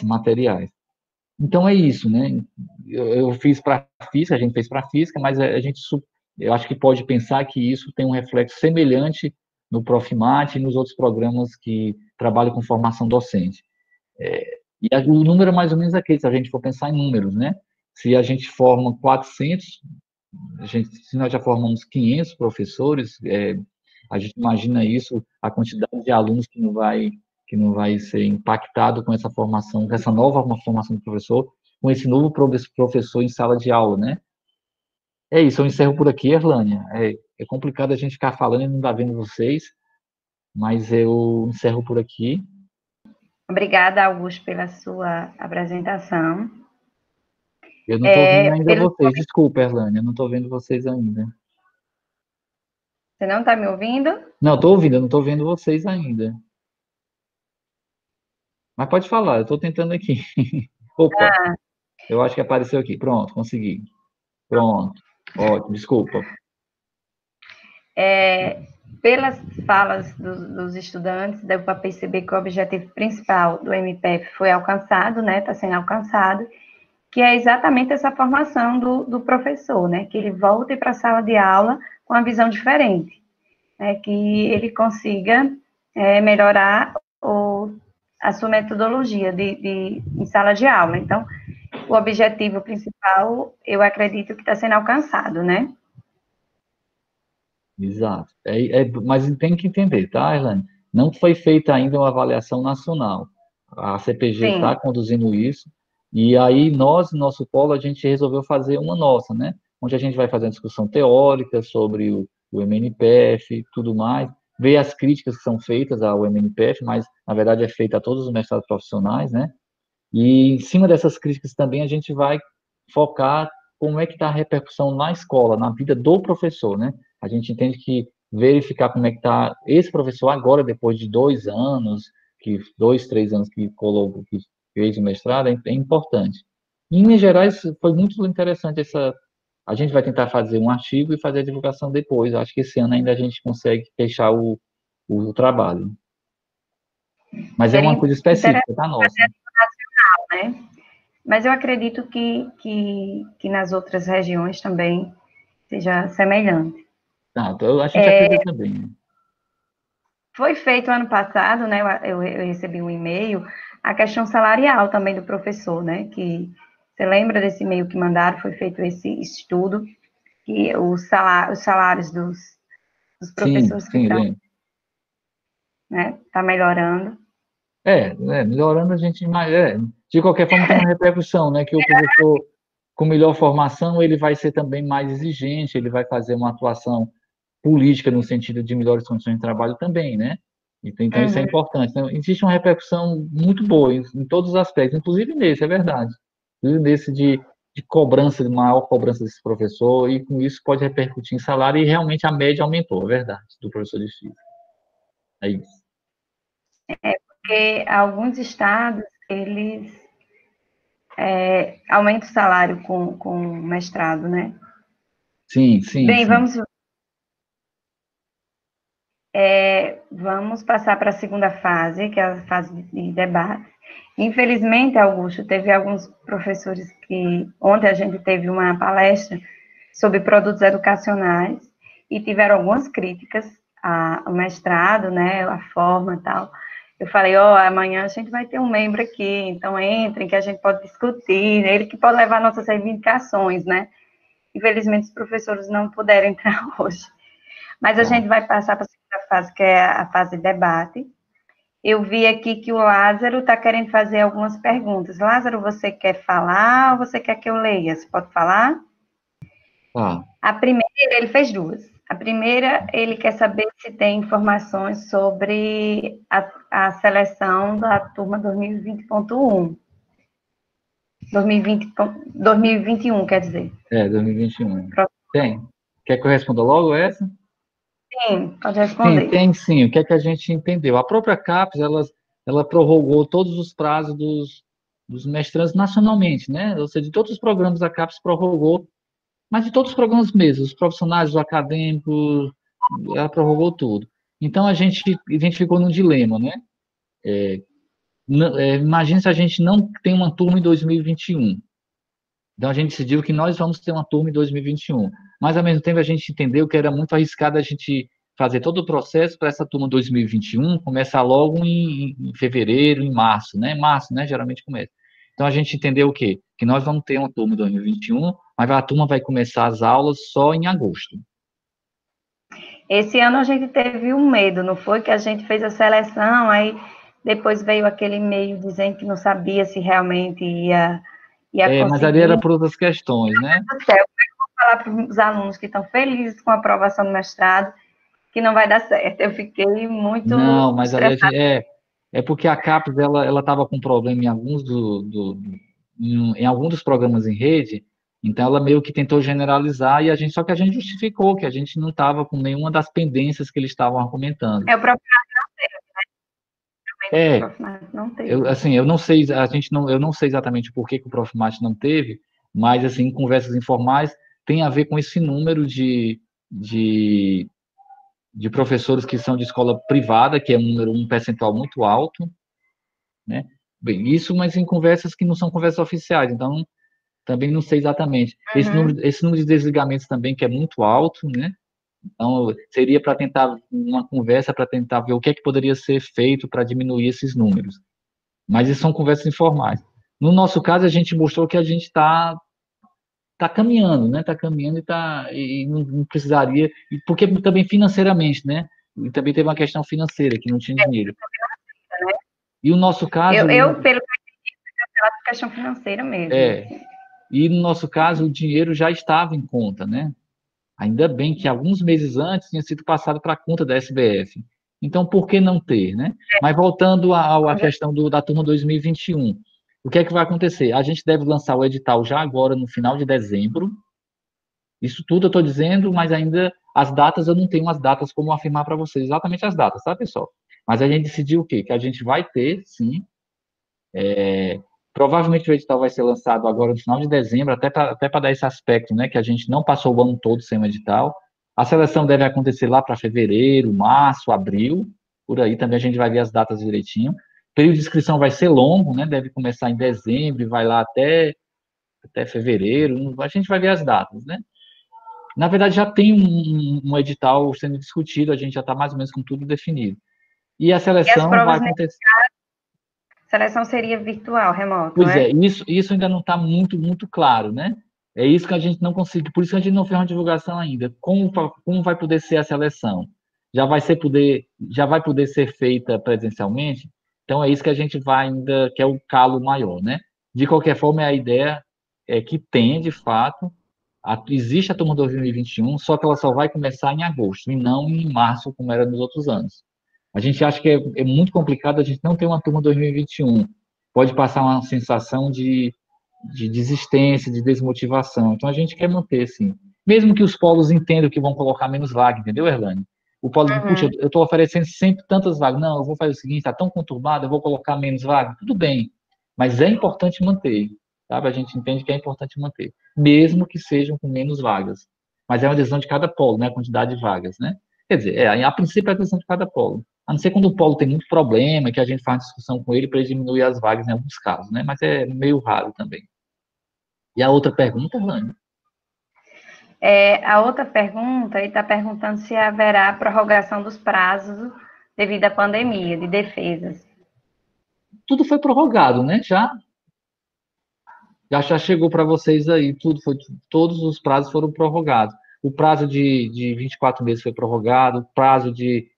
materiais. Então é isso, né? Eu fiz para física, a gente fez para física, mas eu acho que pode pensar que isso tem um reflexo semelhante no Profimate e nos outros programas que trabalham com formação docente. O número é mais ou menos aquele, se a gente for pensar em números, né? Se a gente forma 400, se nós já formamos 500 professores, a gente imagina isso, a quantidade de alunos que não vai ser impactado com essa formação, com essa nova formação do professor, com esse novo professor em sala de aula, né? É isso, eu encerro por aqui, Erlânia. É complicado a gente ficar falando e não estar vendo vocês, mas eu encerro por aqui. Obrigada, Augusto, pela sua apresentação. Eu não estou vendo ainda vocês, desculpa, Erlânia, eu não estou vendo vocês ainda. Você não está me ouvindo? Não, estou ouvindo, eu não estou vendo vocês ainda. Mas pode falar, eu estou tentando aqui. Opa, Ah, eu acho que apareceu aqui. Pronto, consegui. Pronto. Ótimo, desculpa. pelas falas dos estudantes, deu para perceber que o objetivo principal do MPF foi alcançado, né? Está sendo alcançado, que é exatamente essa formação do professor, né? Que ele volte para a sala de aula com uma visão diferente, né? Que ele consiga melhorar a sua metodologia em sala de aula. Então, o objetivo principal, eu acredito que está sendo alcançado, né? Exato. Mas tem que entender, tá, Elaine? Não foi feita ainda uma avaliação nacional. A CPG está Sim, conduzindo isso, e aí nós, no nosso polo, a gente resolveu fazer uma nossa, né? Onde a gente vai fazer uma discussão teórica sobre o MNPF e tudo mais, ver as críticas que são feitas ao MNPF, mas, na verdade, é feita a todos os mestrados profissionais, né? E em cima dessas críticas também a gente vai focar como é que está a repercussão na escola, na vida do professor, né? A gente entende que verificar como é que está esse professor agora, depois de 2 anos, 2, 3 anos que fez o mestrado, é importante. Em Minas Gerais foi muito interessante essa. A gente vai tentar fazer um artigo e fazer a divulgação depois. Acho que esse ano ainda a gente consegue fechar o trabalho. Mas é seria uma coisa interessante, específica, tá, nossa? né? Mas eu acredito que nas outras regiões também seja semelhante. Tá, então a gente acredita também, né? Foi feito ano passado, né? Eu recebi um e-mail, a questão salarial também do professor, né? Que você lembra desse e-mail que mandaram? Foi feito esse estudo, que os salários dos Sim, professores que sim, estão, lembro. né? Está melhorando. Melhorando a gente, de qualquer forma tem uma repercussão, né, que o professor com melhor formação, ele vai ser também mais exigente, ele vai fazer uma atuação política no sentido de melhores condições de trabalho também, né? Então isso é Uhum. importante. Então, existe uma repercussão muito boa em todos os aspectos, inclusive nesse, é verdade. Inclusive nesse de cobrança, de maior cobrança desse professor, e com isso pode repercutir em salário, e realmente a média aumentou, é verdade, do professor de física. É isso. Porque alguns estados, eles aumentam o salário com mestrado, né? Sim, sim, Bem, sim. vamos passar para a segunda fase, que é a fase de debate. Infelizmente, Augusto, teve alguns professores que. Ontem a gente teve uma palestra sobre produtos educacionais e tiveram algumas críticas ao mestrado, né, a forma e tal. Eu falei, amanhã a gente vai ter um membro aqui, então entrem que a gente pode discutir, ele que pode levar nossas reivindicações, né? Infelizmente, os professores não puderam entrar hoje. Mas a Tá. gente vai passar para a segunda fase, que é a fase de debate. Eu vi aqui que o Lázaro está querendo fazer algumas perguntas. Lázaro, você quer falar ou você quer que eu leia? Você pode falar? Tá. A primeira, ele fez duas. A primeira, ele quer saber se tem informações sobre a seleção da turma 2020.1. 2021, quer dizer. 2021. Tem. Quer que eu responda logo essa? Sim, pode Sim, responder. tem sim. O que é que a gente entendeu? A própria CAPES, ela prorrogou todos os prazos dos mestrandos nacionalmente, né? Ou seja, de todos os programas a CAPES prorrogou, mas de todos os programas mesmo, os profissionais, os acadêmicos, ela prorrogou tudo. Então, a gente ficou num dilema, né? Imagine se a gente não tem uma turma em 2021. Então, a gente decidiu que nós vamos ter uma turma em 2021. Mas, ao mesmo tempo, a gente entendeu que era muito arriscado a gente fazer todo o processo para essa turma 2021 começar logo em fevereiro, em março, né? Março, né? Geralmente começa. Então, a gente entendeu o quê? Que nós vamos ter uma turma em 2021, mas a turma vai começar as aulas só em agosto. Esse ano a gente teve um medo, não foi? Que a gente fez a seleção, aí depois veio aquele e-mail dizendo que não sabia se realmente ia Mas ali era conseguir. por outras questões, né? Meu Deus do céu, como é que eu vou falar para os alunos que estão felizes com a aprovação do mestrado que não vai dar certo? Eu fiquei muito Não, mas ali a estressada. gente, é porque a CAPES ela estava com problema em alguns em algum dos programas em rede, então ela meio que tentou generalizar e só que a gente justificou que a gente não estava com nenhuma das pendências que eles estavam argumentando. É o próprio É, Profimate não teve. eu não sei, eu não sei exatamente por que o Profimate não teve, mas assim, em conversas informais tem a ver com esse número de, de professores que são de escola privada, que é um percentual muito alto, né? Bem, isso, mas em conversas que não são conversas oficiais, então também não sei exatamente. Uhum. Esse número de desligamentos também, que é muito alto, né? Então, seria para tentar uma conversa para tentar ver o que é que poderia ser feito para diminuir esses números. Mas isso são conversas informais. No nosso caso, a gente mostrou que a gente tá caminhando, né? Está caminhando e não precisaria, porque também financeiramente, né? E também teve uma questão financeira, que não tinha dinheiro. E o nosso caso, Pelo que eu entendi, questão financeira mesmo. é, e no nosso caso, o dinheiro já estava em conta, né? Ainda bem que alguns meses antes tinha sido passado para a conta da SBF. Então, por que não ter, né? Mas voltando à questão da turma 2021, o que é que vai acontecer? A gente deve lançar o edital já agora, no final de dezembro. Isso tudo eu estou dizendo, mas ainda as datas eu não tenho as datas como afirmar para vocês exatamente as datas, tá, pessoal? Mas a gente decidiu o quê? Que a gente vai ter, sim, provavelmente o edital vai ser lançado agora no final de dezembro, até para dar esse aspecto, né, que a gente não passou o ano todo sem o edital. A seleção deve acontecer lá para fevereiro, março, abril, por aí também a gente vai ver as datas direitinho. O período de inscrição vai ser longo, né, deve começar em dezembro e vai lá até fevereiro, a gente vai ver as datas, né. Na verdade, já tem um edital sendo discutido, a gente já está mais ou menos com tudo definido. E a E as seleção vai provas, acontecer. a seleção seria virtual, remoto, Pois é, é? isso ainda não está muito claro, né? É isso que a gente não consegue, por isso que a gente não fez uma divulgação ainda. Como vai poder ser a seleção? Já vai poder ser feita presencialmente? Então é isso que a gente vai ainda, que é o calo maior, né? De qualquer forma, a ideia é que tem, de fato, existe a turma 2021, só que ela só vai começar em agosto, e não em março, como era nos outros anos. A gente acha que é muito complicado a gente não ter uma turma 2021. Pode passar uma sensação de desistência, de desmotivação. Então, a gente quer manter, sim. Mesmo que os polos entendam que vão colocar menos vaga, entendeu, Erlane? O polo, puxa, Uhum. eu estou oferecendo sempre tantas vagas. Não, eu vou fazer o seguinte, está tão conturbado, eu vou colocar menos vaga. Tudo bem, mas é importante manter, sabe? A gente entende que é importante manter, mesmo que sejam com menos vagas. Mas é uma decisão de cada polo, né? A quantidade de vagas, né? Quer dizer, a princípio é a decisão de cada polo. A não ser quando o polo tem muito problema, que a gente faz discussão com ele para ele diminuir as vagas em alguns casos, né? Mas é meio raro também. E a outra pergunta, Rani? A outra pergunta, ele está perguntando se haverá prorrogação dos prazos devido à pandemia de defesas. Tudo foi prorrogado, né? Já chegou para vocês aí, todos os prazos foram prorrogados. O prazo de 24 meses foi prorrogado, o prazo de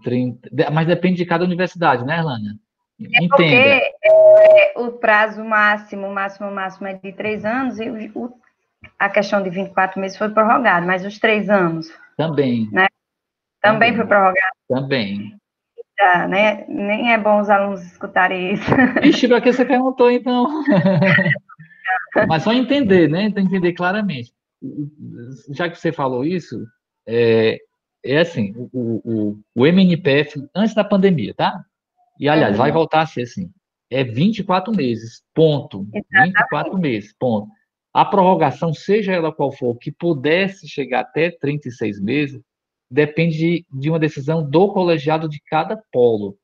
30. Mas depende de cada universidade, né, Erlânia? Entenda. Porque o prazo máximo é de 3 anos e a questão de 24 meses foi prorrogado, mas os 3 anos, Também, né, também foi também, prorrogado, também. tá, né? Nem é bom os alunos escutarem isso. Ixi, para que você perguntou, então? Mas só entender, né? Entender claramente. Já que você falou isso, é, é assim, o MNPF, antes da pandemia, tá? E, aliás, vai Uhum, voltar a ser assim, é 24 meses, ponto. 24 exatamente. meses, ponto. A prorrogação, seja ela qual for, que pudesse chegar até 36 meses, depende de uma decisão do colegiado de cada polo.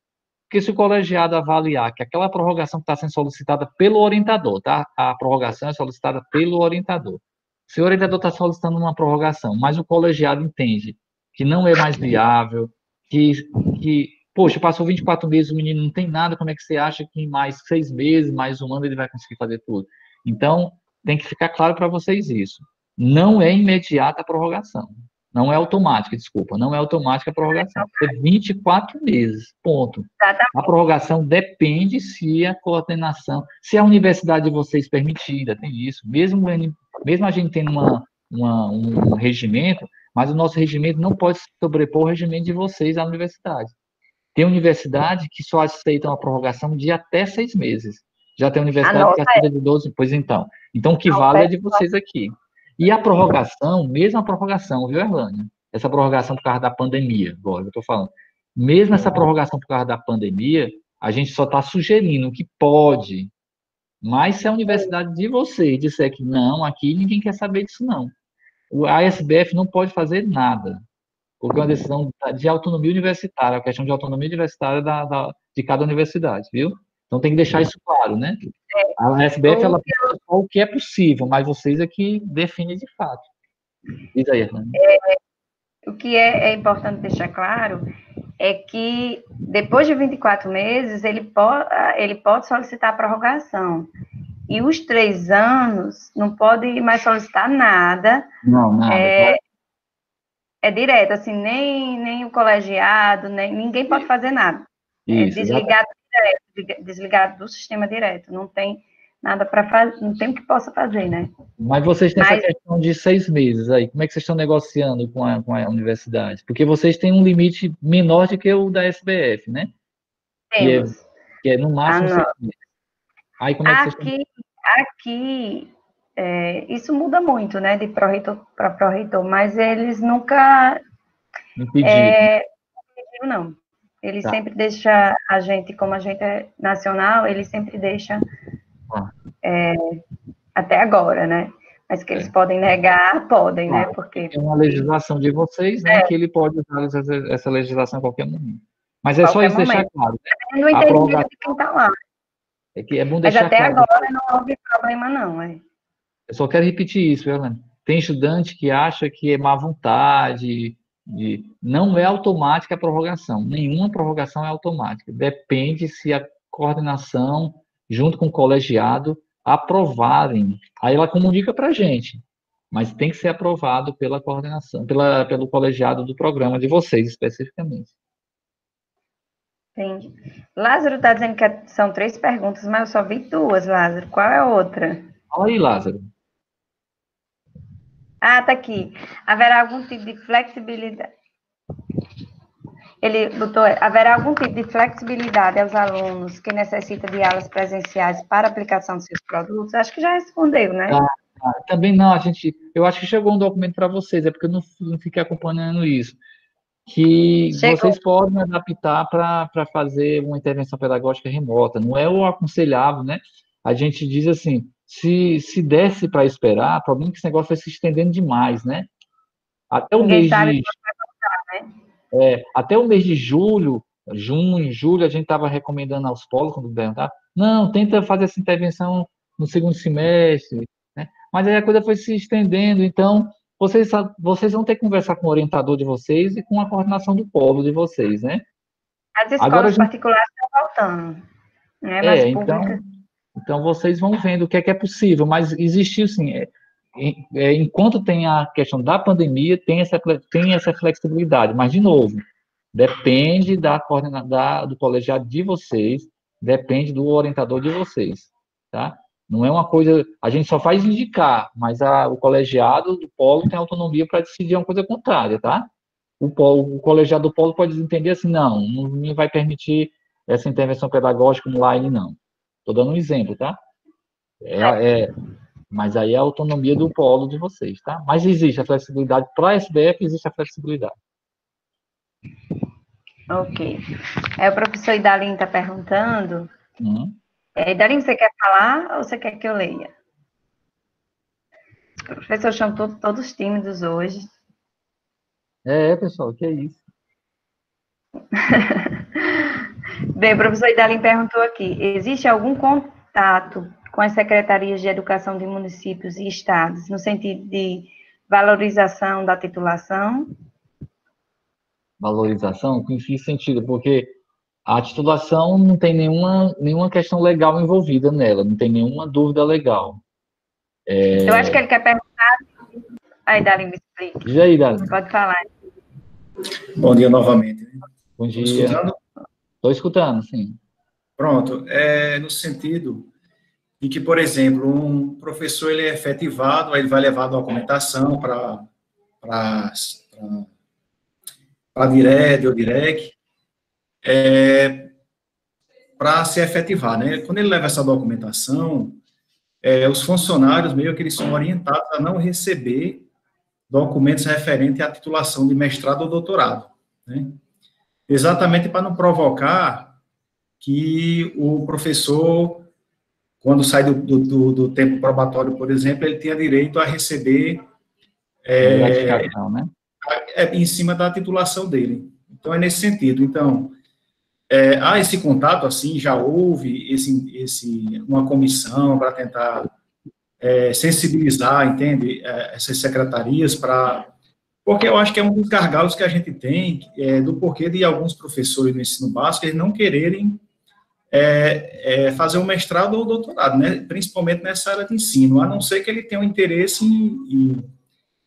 Porque se o colegiado avaliar que aquela prorrogação que está sendo solicitada pelo orientador, tá? A prorrogação é solicitada pelo orientador. Se o orientador está solicitando uma prorrogação, mas o colegiado entende que não é mais viável, que, poxa, passou 24 meses, o menino não tem nada, como é que você acha que em mais 6 meses, mais um ano, ele vai conseguir fazer tudo? Então, tem que ficar claro para vocês isso. Não é imediata a prorrogação. Não é automática, desculpa, não é automática a prorrogação. É 24 meses, ponto. A Exatamente. prorrogação depende se a coordenação, se a universidade de vocês permitida, tem isso. Mesmo a gente tendo um regimento, mas o nosso regimento não pode se sobrepor ao regimento de vocês, a universidade. Tem universidade que só aceita uma prorrogação de até 6 meses. Já tem A universidade que nossa aceita de 12, pois então. Então, o que vale é de vocês aqui. E a prorrogação, mesmo a prorrogação, viu, Erlânia? Essa prorrogação por causa da pandemia, agora eu estou falando. Mesmo essa prorrogação por causa da pandemia, a gente só está sugerindo que pode. Mas se a universidade de vocês disser que não, aqui ninguém quer saber disso, não. A SBF não pode fazer nada, porque é uma decisão de autonomia universitária, a questão de autonomia universitária de cada universidade, viu? Então tem que deixar isso claro, né? A SBF, ela faz só o que é possível, mas vocês é que definem de fato. Diz aí, Hernani. o que é importante deixar claro é que depois de 24 meses ele pode solicitar a prorrogação. E os 3 anos não pode mais solicitar nada. Não, nada. Claro. É direto, assim, nem o colegiado, nem ninguém pode fazer nada. É Isso, desligado direto, desligado do sistema direto. Não tem nada para fazer, não tem o que possa fazer, né? Mas vocês têm essa questão de 6 meses aí. Como é que vocês estão negociando com a universidade? Porque vocês têm um limite menor do que o da SBF, né? Temos. Que é no máximo 6 meses. Aí como é que vocês estão... Aqui isso muda muito, né, de pró-reitor para pró-reitor, mas eles nunca impediram? Não. Ele Tá. sempre deixa a gente, como a gente é nacional, ele sempre deixa até agora, né? Mas que eles podem negar, podem, né? Porque é uma legislação de vocês, né? Que ele pode usar essa legislação a qualquer momento. Mas é só isso deixar claro. Né? No entendimento de quem está lá. É que é bom Mas deixar até claro. agora não houve problema, não. Eu só quero repetir isso, Helena. Tem estudante que acha que é má vontade, não é automática a prorrogação. Nenhuma prorrogação é automática. Depende se a coordenação, junto com o colegiado, aprovarem. Aí ela comunica para a gente. Mas tem que ser aprovado pela coordenação, pelo colegiado do programa de vocês, especificamente. Entendi. Lázaro está dizendo que são 3 perguntas, mas eu só vi 2, Lázaro. Qual é a outra? Fala aí, Lázaro. Ah, tá aqui. Haverá algum tipo de flexibilidade? Ele botou, haverá algum tipo de flexibilidade aos alunos que necessitam de aulas presenciais para aplicação de seus produtos? Acho que já respondeu, né? Também não, eu acho que chegou um documento para vocês, é porque eu não fiquei acompanhando isso, que vocês podem adaptar para fazer uma intervenção pedagógica remota, não é o aconselhável, né? A gente diz assim, se desse para esperar, o problema é que esse negócio vai se estendendo demais, né? Até o mês de... até o mês de julho, junho, julho, a gente estava recomendando aos polos, quando perguntar, não, tenta fazer essa intervenção no segundo semestre, né? Mas aí a coisa foi se estendendo, então vocês vão ter que conversar com o orientador de vocês e com a coordenação do polo de vocês, né? As escolas particulares estão voltando, né? Mas públicas... Então vocês vão vendo o que é possível, mas existiu sim, enquanto tem a questão da pandemia, tem essa flexibilidade, mas de novo, depende do colegiado de vocês, depende do orientador de vocês, tá? Não é uma coisa, a gente só faz indicar, mas o colegiado do polo tem autonomia para decidir uma coisa contrária, tá? O colegiado do polo pode entender assim, não me vai permitir essa intervenção pedagógica online, não. Estou dando um exemplo, tá? Mas aí é a autonomia do polo de vocês, tá? Mas existe a flexibilidade, para a SBF existe a flexibilidade. Ok. O professor Idalin está perguntando. Idalin, você quer falar ou você quer que eu leia? Os professores são todos tímidos hoje. Pessoal, que é isso? Bem, o professor Idalin perguntou aqui, existe algum contato com as secretarias de educação de municípios e estados, no sentido de valorização da titulação? Valorização? Em que sentido? Porque a titulação não tem nenhuma questão legal envolvida nela, não tem nenhuma dúvida legal. Eu acho que ele quer perguntar. Aí, Idalin, me explica. Diz aí, Idalin. Pode falar. Bom dia novamente. Bom dia. Escutando? Estou escutando, sim. Pronto. No sentido de que, por exemplo, um professor ele é efetivado, aí ele vai levar a documentação para a DIRED ou DIREC, para se efetivar, né? Quando ele leva essa documentação, os funcionários meio que eles são orientados a não receber documentos referentes à titulação de mestrado ou doutorado, né? Exatamente para não provocar que o professor, quando sai do tempo probatório, por exemplo, ele tenha direito a receber gratificação, né? Em cima da titulação dele. Então, é nesse sentido. Então, há esse contato, assim, já houve uma comissão para tentar sensibilizar, entende, essas secretarias porque eu acho que é um dos gargalos que a gente tem, do porquê de alguns professores do ensino básico eles não quererem fazer um mestrado ou doutorado, né, principalmente nessa área de ensino, a não ser que ele tenha um interesse em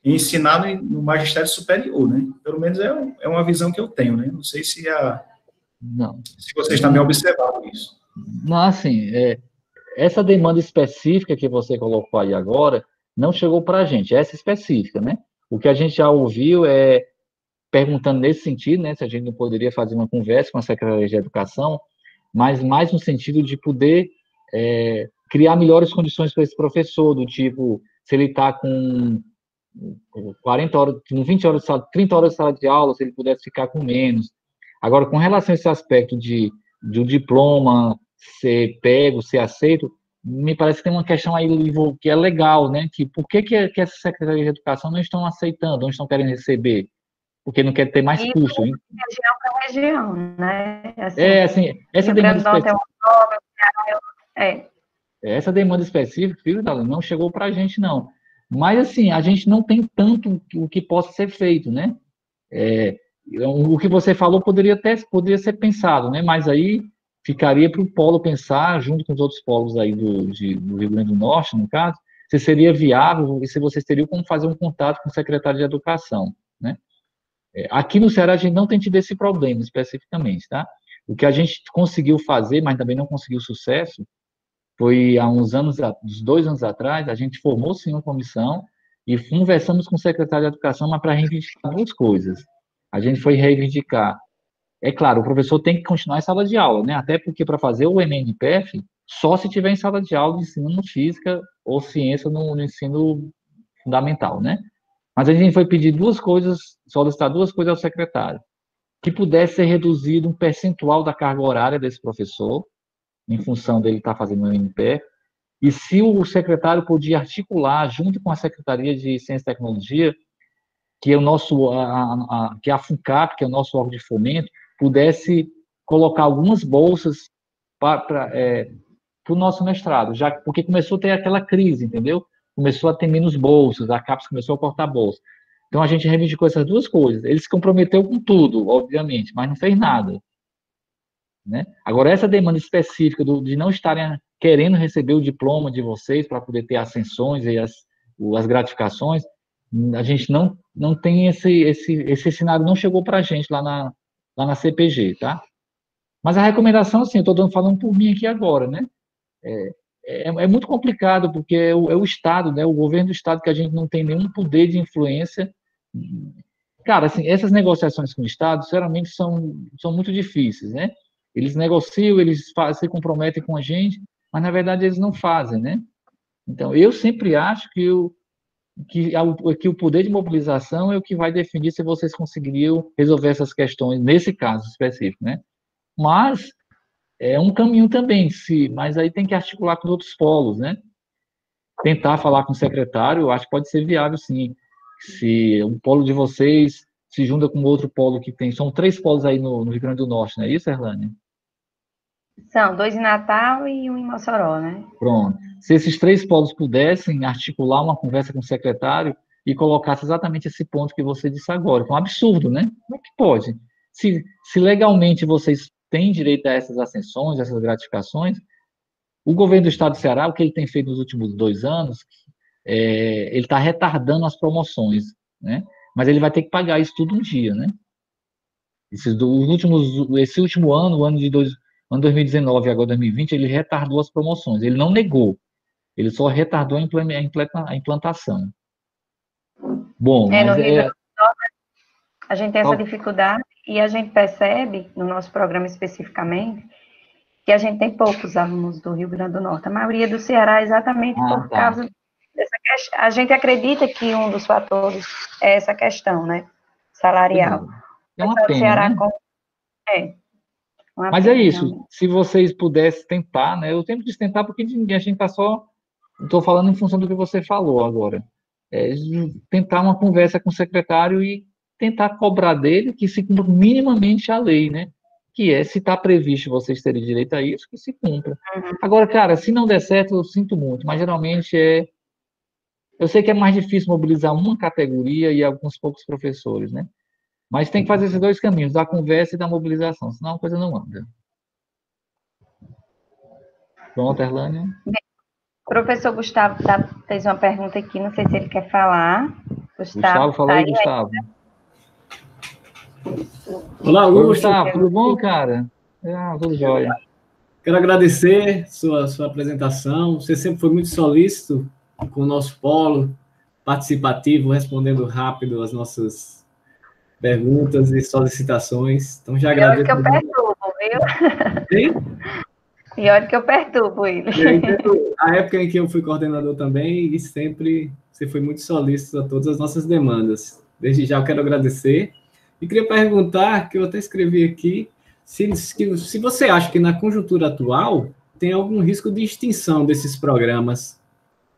ensinar no magistério superior, né, pelo menos é uma visão que eu tenho, né, não sei se vocês também observaram isso. Não, assim, essa demanda específica que você colocou aí agora não chegou para a gente, essa específica, né? O que a gente já ouviu perguntando nesse sentido, né, se a gente não poderia fazer uma conversa com a Secretaria de Educação, mas mais no sentido de poder criar melhores condições para esse professor, do tipo, se ele está com 40 horas, 20 horas, 30 horas de sala de aula, se ele pudesse ficar com menos. Agora, com relação a esse aspecto de um diploma ser pego, ser aceito, me parece que tem uma questão aí que é legal, né? Que por que essa Secretaria de Educação não estão aceitando, não estão querendo receber? Porque não quer ter mais custo, hein? Região para região, né? Assim, essa demanda específica... Essa demanda específica, filho, não chegou para a gente, não. Mas, assim, a gente não tem tanto o que possa ser feito, né? O que você falou poderia ser pensado, né? Mas aí ficaria para o polo pensar, junto com os outros polos aí do Rio Grande do Norte, no caso, se seria viável e se vocês teriam como fazer um contato com o secretário de Educação, né? Aqui no Ceará a gente não tem tido esse problema especificamente, tá? O que a gente conseguiu fazer, mas também não conseguiu sucesso, foi há uns 2 anos atrás, a gente formou sim uma comissão e conversamos com o secretário de Educação, mas para reivindicar duas coisas. A gente foi reivindicar. É claro, o professor tem que continuar em sala de aula, né? Até porque para fazer o ENEM-PEF, só se tiver em sala de aula de ensino física ou ciência no ensino fundamental, né? Mas a gente foi pedir solicitar duas coisas ao secretário. Que pudesse ser reduzido um percentual da carga horária desse professor, em função dele estar fazendo o ENEM-PEF, e se o secretário podia articular, junto com a Secretaria de Ciência e Tecnologia, que é que a FUNCAP, que é o nosso órgão de fomento, pudesse colocar algumas bolsas para o nosso mestrado, porque começou a ter aquela crise, entendeu? Começou a ter menos bolsas, a CAPES começou a cortar bolsa. Então, a gente reivindicou essas duas coisas. Ele se comprometeu com tudo, obviamente, mas não fez nada, né? Agora, essa demanda específica de não estarem querendo receber o diploma de vocês para poder ter ascensões e as gratificações, a gente não tem esse cenário, não chegou para a gente lá na CPG, tá? Mas a recomendação, assim, eu estou falando por mim aqui agora, né? É muito complicado, porque é o Estado, né? O governo do Estado, que a gente não tem nenhum poder de influência. Cara, assim, essas negociações com o Estado, sinceramente, são muito difíceis, né? Eles negociam, eles se comprometem com a gente, mas, na verdade, eles não fazem, né? Então, eu sempre acho que o poder de mobilização é o que vai definir se vocês conseguiriam resolver essas questões, nesse caso específico, né? Mas é um caminho também, mas aí tem que articular com outros polos, né? Tentar falar com o secretário, eu acho que pode ser viável, sim. Se um polo de vocês se junta com outro polo que tem, são 3 polos aí no Rio Grande do Norte, não é isso, Erlânia? São 2 em Natal e 1 em Mossoró, né? Pronto. Se esses 3 polos pudessem articular uma conversa com o secretário e colocasse exatamente esse ponto que você disse agora, que é um absurdo, né? Como é que pode? Se legalmente vocês têm direito a essas ascensões, essas gratificações, o governo do estado do Ceará, o que ele tem feito nos últimos 2 anos, ele está retardando as promoções, né? Mas ele vai ter que pagar isso tudo um dia, né? Esse último ano, o ano 2019 e agora 2020, ele retardou as promoções. Ele não negou, ele só retardou a implantação. Bom, No mas Rio Grande do Norte, a gente tem essa Tal- dificuldade e a gente percebe, no nosso programa especificamente, que a gente tem poucos alunos do Rio Grande do Norte. A maioria do Ceará é exatamente por tá. causa dessa questão. A gente acredita que um dos fatores é essa questão, né? Salarial. É uma O pena, Ceará né? é uma Mas é pena, isso. realmente. Se vocês pudessem tentar, né? Eu sempre quis tentar porque a gente está só. Estou falando em função do que você falou agora. Tentar uma conversa com o secretário e tentar cobrar dele que se cumpra minimamente a lei, né? Que é, se está previsto vocês terem direito a isso, que se cumpra. Agora, cara, se não der certo, eu sinto muito, mas geralmente eu sei que é mais difícil mobilizar uma categoria e alguns poucos professores, né? Mas tem que fazer esses 2 caminhos, da conversa e da mobilização, senão a coisa não anda. Pronto, Erlânia? O professor Gustavo fez uma pergunta aqui, não sei se ele quer falar. Gustavo, fala tá aí, aí? Gustavo. Olá, Oi, Augusto. Gustavo, tudo bom, cara? Tudo jóia. Quero agradecer sua apresentação. Você sempre foi muito solícito com o nosso polo, participativo, respondendo rápido as nossas perguntas e solicitações. Então, já E olha agradeço. que eu perturbo, viu? Hein? E olha que eu perturbo ele. A época em que eu fui coordenador também, e sempre você foi muito solícito a todas as nossas demandas. Desde já eu quero agradecer. E queria perguntar, que eu até escrevi aqui, se você acha que na conjuntura atual tem algum risco de extinção desses programas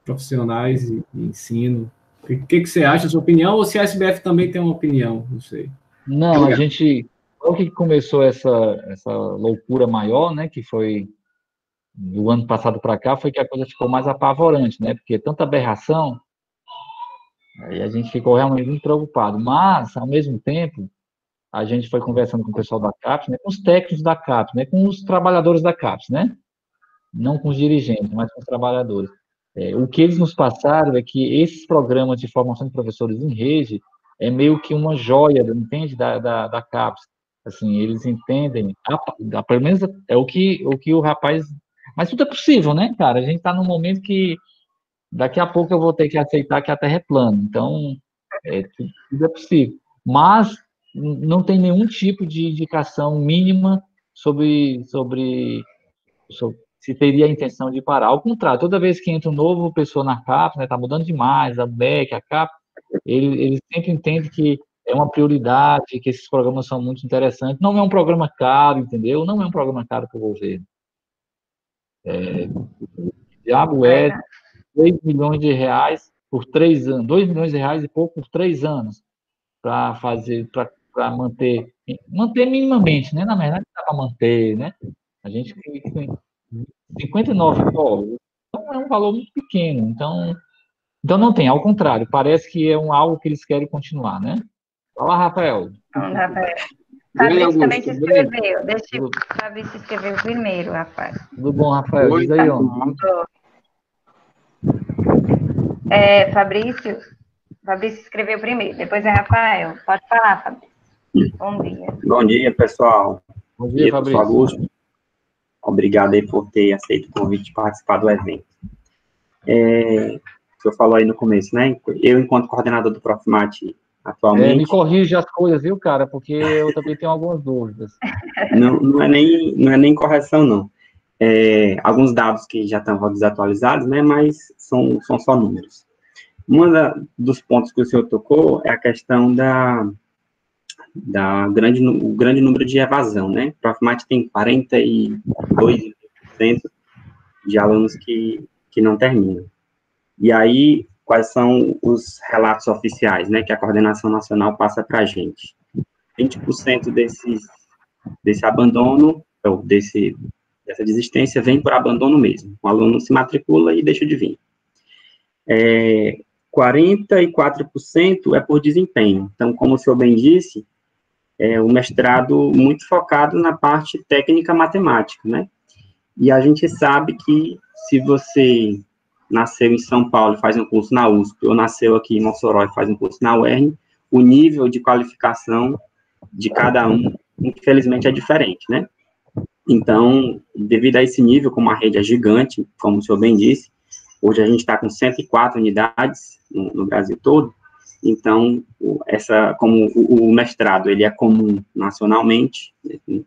profissionais de ensino. O que você acha, a sua opinião, ou se a SBF também tem uma opinião? Não sei. Não, o que começou essa loucura maior, né, que foi do ano passado para cá, foi que a coisa ficou mais apavorante, né, porque tanta aberração, aí a gente ficou realmente muito preocupado. Mas, ao mesmo tempo, a gente foi conversando com o pessoal da CAPES, né, com os técnicos da CAPES, né, com os trabalhadores da CAPES, né, não com os dirigentes, mas com os trabalhadores. O que eles nos passaram é que esses programas de formação de professores em rede é meio que uma joia, entende, da CAPES. Assim, eles entendem, pelo menos é o que o rapaz... Mas tudo é possível, né, cara? A gente está num momento que daqui a pouco eu vou ter que aceitar que a Terra é plana. Então, tudo é possível. Mas não tem nenhum tipo de indicação mínima sobre se teria a intenção de parar. Ao contrário, toda vez que entra um novo pessoa na CAPES, né, está mudando demais, a BEC, a CAPES, ele sempre entende que é uma prioridade, que esses programas são muito interessantes. Não é um programa caro, entendeu? Não é um programa caro para o governo. Diabo é 3 milhões de reais por 3 anos, 2 milhões de reais e pouco por 3 anos, para fazer, para manter minimamente, né? Na verdade, dá para manter, né? A gente tem 59 dólares, então é um valor muito pequeno, então não tem, ao contrário, parece que é algo que eles querem continuar, né? Fala, Rafael. Fabrício também se inscreveu. Deixa o Fabrício se inscrever primeiro, rapaz. Tudo bom, Rafael? Diz aí, ó. Fabrício se inscreveu primeiro, depois é Rafael. Pode falar, Fabrício. Bom dia. Bom dia, pessoal. Bom dia, Fabrício. Augusto. Obrigado aí por ter aceito o convite de participar do evento. O senhor falou aí no começo, né? Eu, enquanto coordenador do Profmat atualmente... me corrige as coisas, viu, cara? Porque eu também tenho algumas dúvidas. Não é nem correção, não. Alguns dados que já estão desatualizados, né? Mas são só números. Dos pontos que o senhor tocou é a questão o grande número de evasão, né? O Profmat tem 42% de alunos que não terminam. E aí, quais são os relatos oficiais, né, que a Coordenação Nacional passa para a gente? 20% desse abandono, ou desse dessa desistência vem por abandono mesmo. O aluno se matricula e deixa de vir. 44% é por desempenho. Então, como o senhor bem disse, o mestrado muito focado na parte técnica matemática, né? E a gente sabe que se você nasceu em São Paulo e faz um curso na USP, ou nasceu aqui em Mossoró e faz um curso na UERN, o nível de qualificação de cada um, infelizmente, é diferente, né? Então, devido a esse nível, como a rede é gigante, como o senhor bem disse, hoje a gente está com 104 unidades no Brasil todo, então, como o mestrado, ele é comum nacionalmente,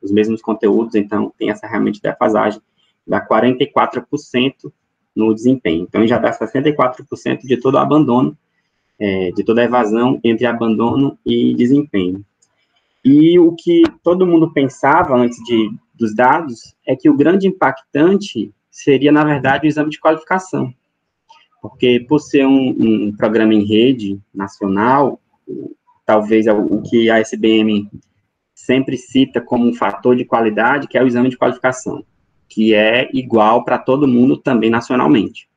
os mesmos conteúdos, então tem essa realmente defasagem, dá 44% no desempenho. Então, já dá 64% de todo o abandono, de toda a evasão entre abandono e desempenho. E o que todo mundo pensava antes dos dados é que o grande impactante seria, na verdade, o exame de qualificação. Porque, por ser um programa em rede nacional, talvez o que a SBM sempre cita como um fator de qualidade, que é o exame de qualificação, que é igual para todo mundo também nacionalmente.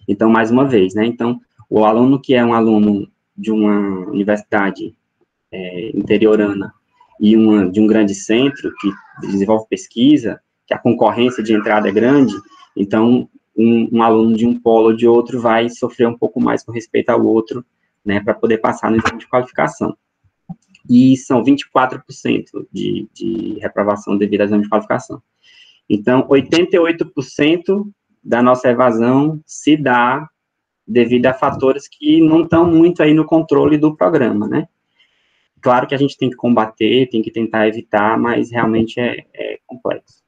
Então, mais uma vez, né? Então, o aluno que é um aluno de uma universidade interiorana e de um grande centro que desenvolve pesquisa, que a concorrência de entrada é grande, então um aluno de um polo ou de outro vai sofrer um pouco mais com respeito ao outro, né, para poder passar no exame de qualificação. E são 24% de reprovação devido ao exame de qualificação. Então, 88% da nossa evasão se dá devido a fatores que não estão muito aí no controle do programa, né? Claro que a gente tem que combater, tem que tentar evitar, mas realmente é complexo.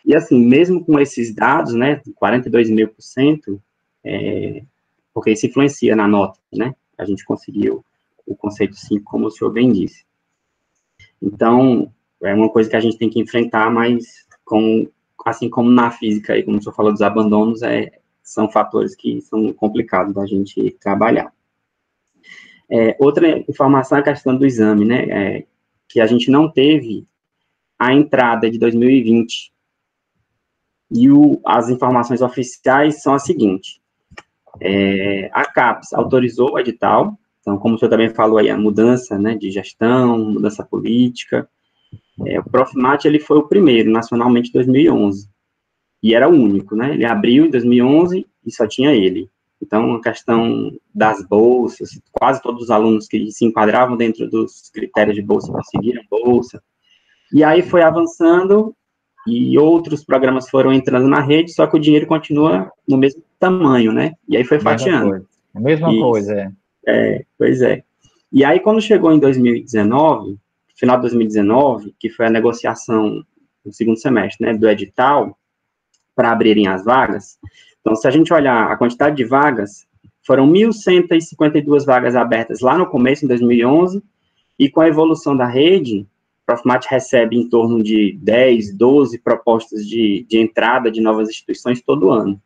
E assim, mesmo com esses dados, né, 42,5%, porque isso influencia na nota, né? A gente conseguiu o conceito 5, como o senhor bem disse. Então, é uma coisa que a gente tem que enfrentar, mas assim como na física, e como o senhor falou dos abandonos, são fatores que são complicados da gente trabalhar. Outra informação é a questão do exame, né, que a gente não teve a entrada de 2020, e as informações oficiais são as seguintes: a CAPES autorizou o edital, então, como o senhor também falou aí, a mudança, né, de gestão, mudança política. O Profmat, ele foi o primeiro, nacionalmente, em 2011, e era o único, né, ele abriu em 2011 e só tinha ele. Então, a questão das bolsas, quase todos os alunos que se enquadravam dentro dos critérios de bolsa conseguiram bolsa, e aí foi avançando, e outros programas foram entrando na rede, só que o dinheiro continua no mesmo tamanho, né, e aí foi fatiando. A mesma coisa, Pois é. E aí, quando chegou em 2019, final de 2019, que foi a negociação no segundo semestre, né, do edital, para abrirem as vagas, então, se a gente olhar a quantidade de vagas, foram 1.152 vagas abertas lá no começo, em 2011, e com a evolução da rede, o Profmat recebe em torno de 10, 12 propostas de entrada de novas instituições todo ano.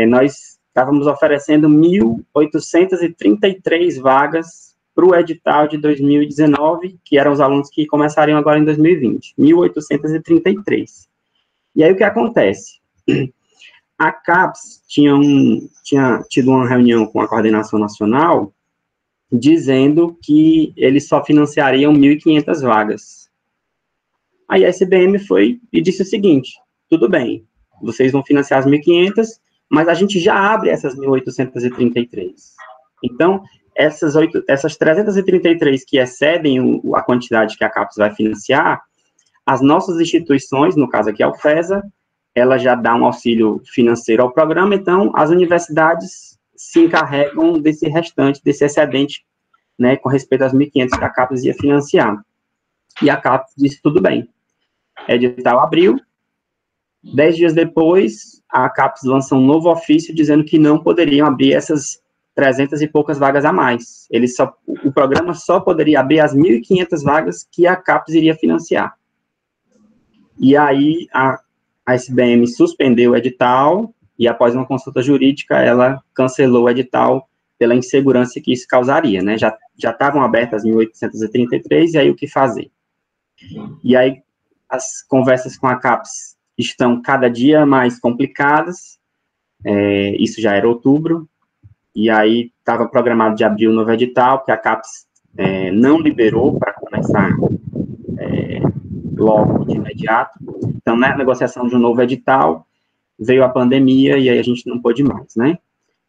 Nós estávamos oferecendo 1.833 vagas para o edital de 2019, que eram os alunos que começariam agora em 2020, 1.833. E aí, o que acontece? A CAPES tinha tido uma reunião com a coordenação nacional, dizendo que eles só financiariam 1.500 vagas. Aí a SBM foi e disse o seguinte: tudo bem, vocês vão financiar as 1.500, mas a gente já abre essas 1.833. Então, essas 333 que excedem a quantidade que a CAPES vai financiar, as nossas instituições, no caso aqui a UFESA, ela já dá um auxílio financeiro ao programa, então as universidades se encarregam desse restante, desse excedente, né, com respeito às 1.500 que a CAPES ia financiar. E a CAPES disse, tudo bem. Edital abriu, 10 dias depois, a CAPES lança um novo ofício dizendo que não poderiam abrir essas 300 e poucas vagas a mais. O programa só poderia abrir as 1.500 vagas que a CAPES iria financiar. E aí, a SBM suspendeu o edital, e após uma consulta jurídica, ela cancelou o edital pela insegurança que isso causaria, né? Já estavam abertas 1.833, e aí o que fazer? E aí, as conversas com a CAPES estão cada dia mais complicadas, isso já era outubro, e aí estava programado de abrir o novo edital, que a CAPES não liberou para começar logo de imediato. Então, na negociação de um novo edital, veio a pandemia e aí a gente não pôde mais, né?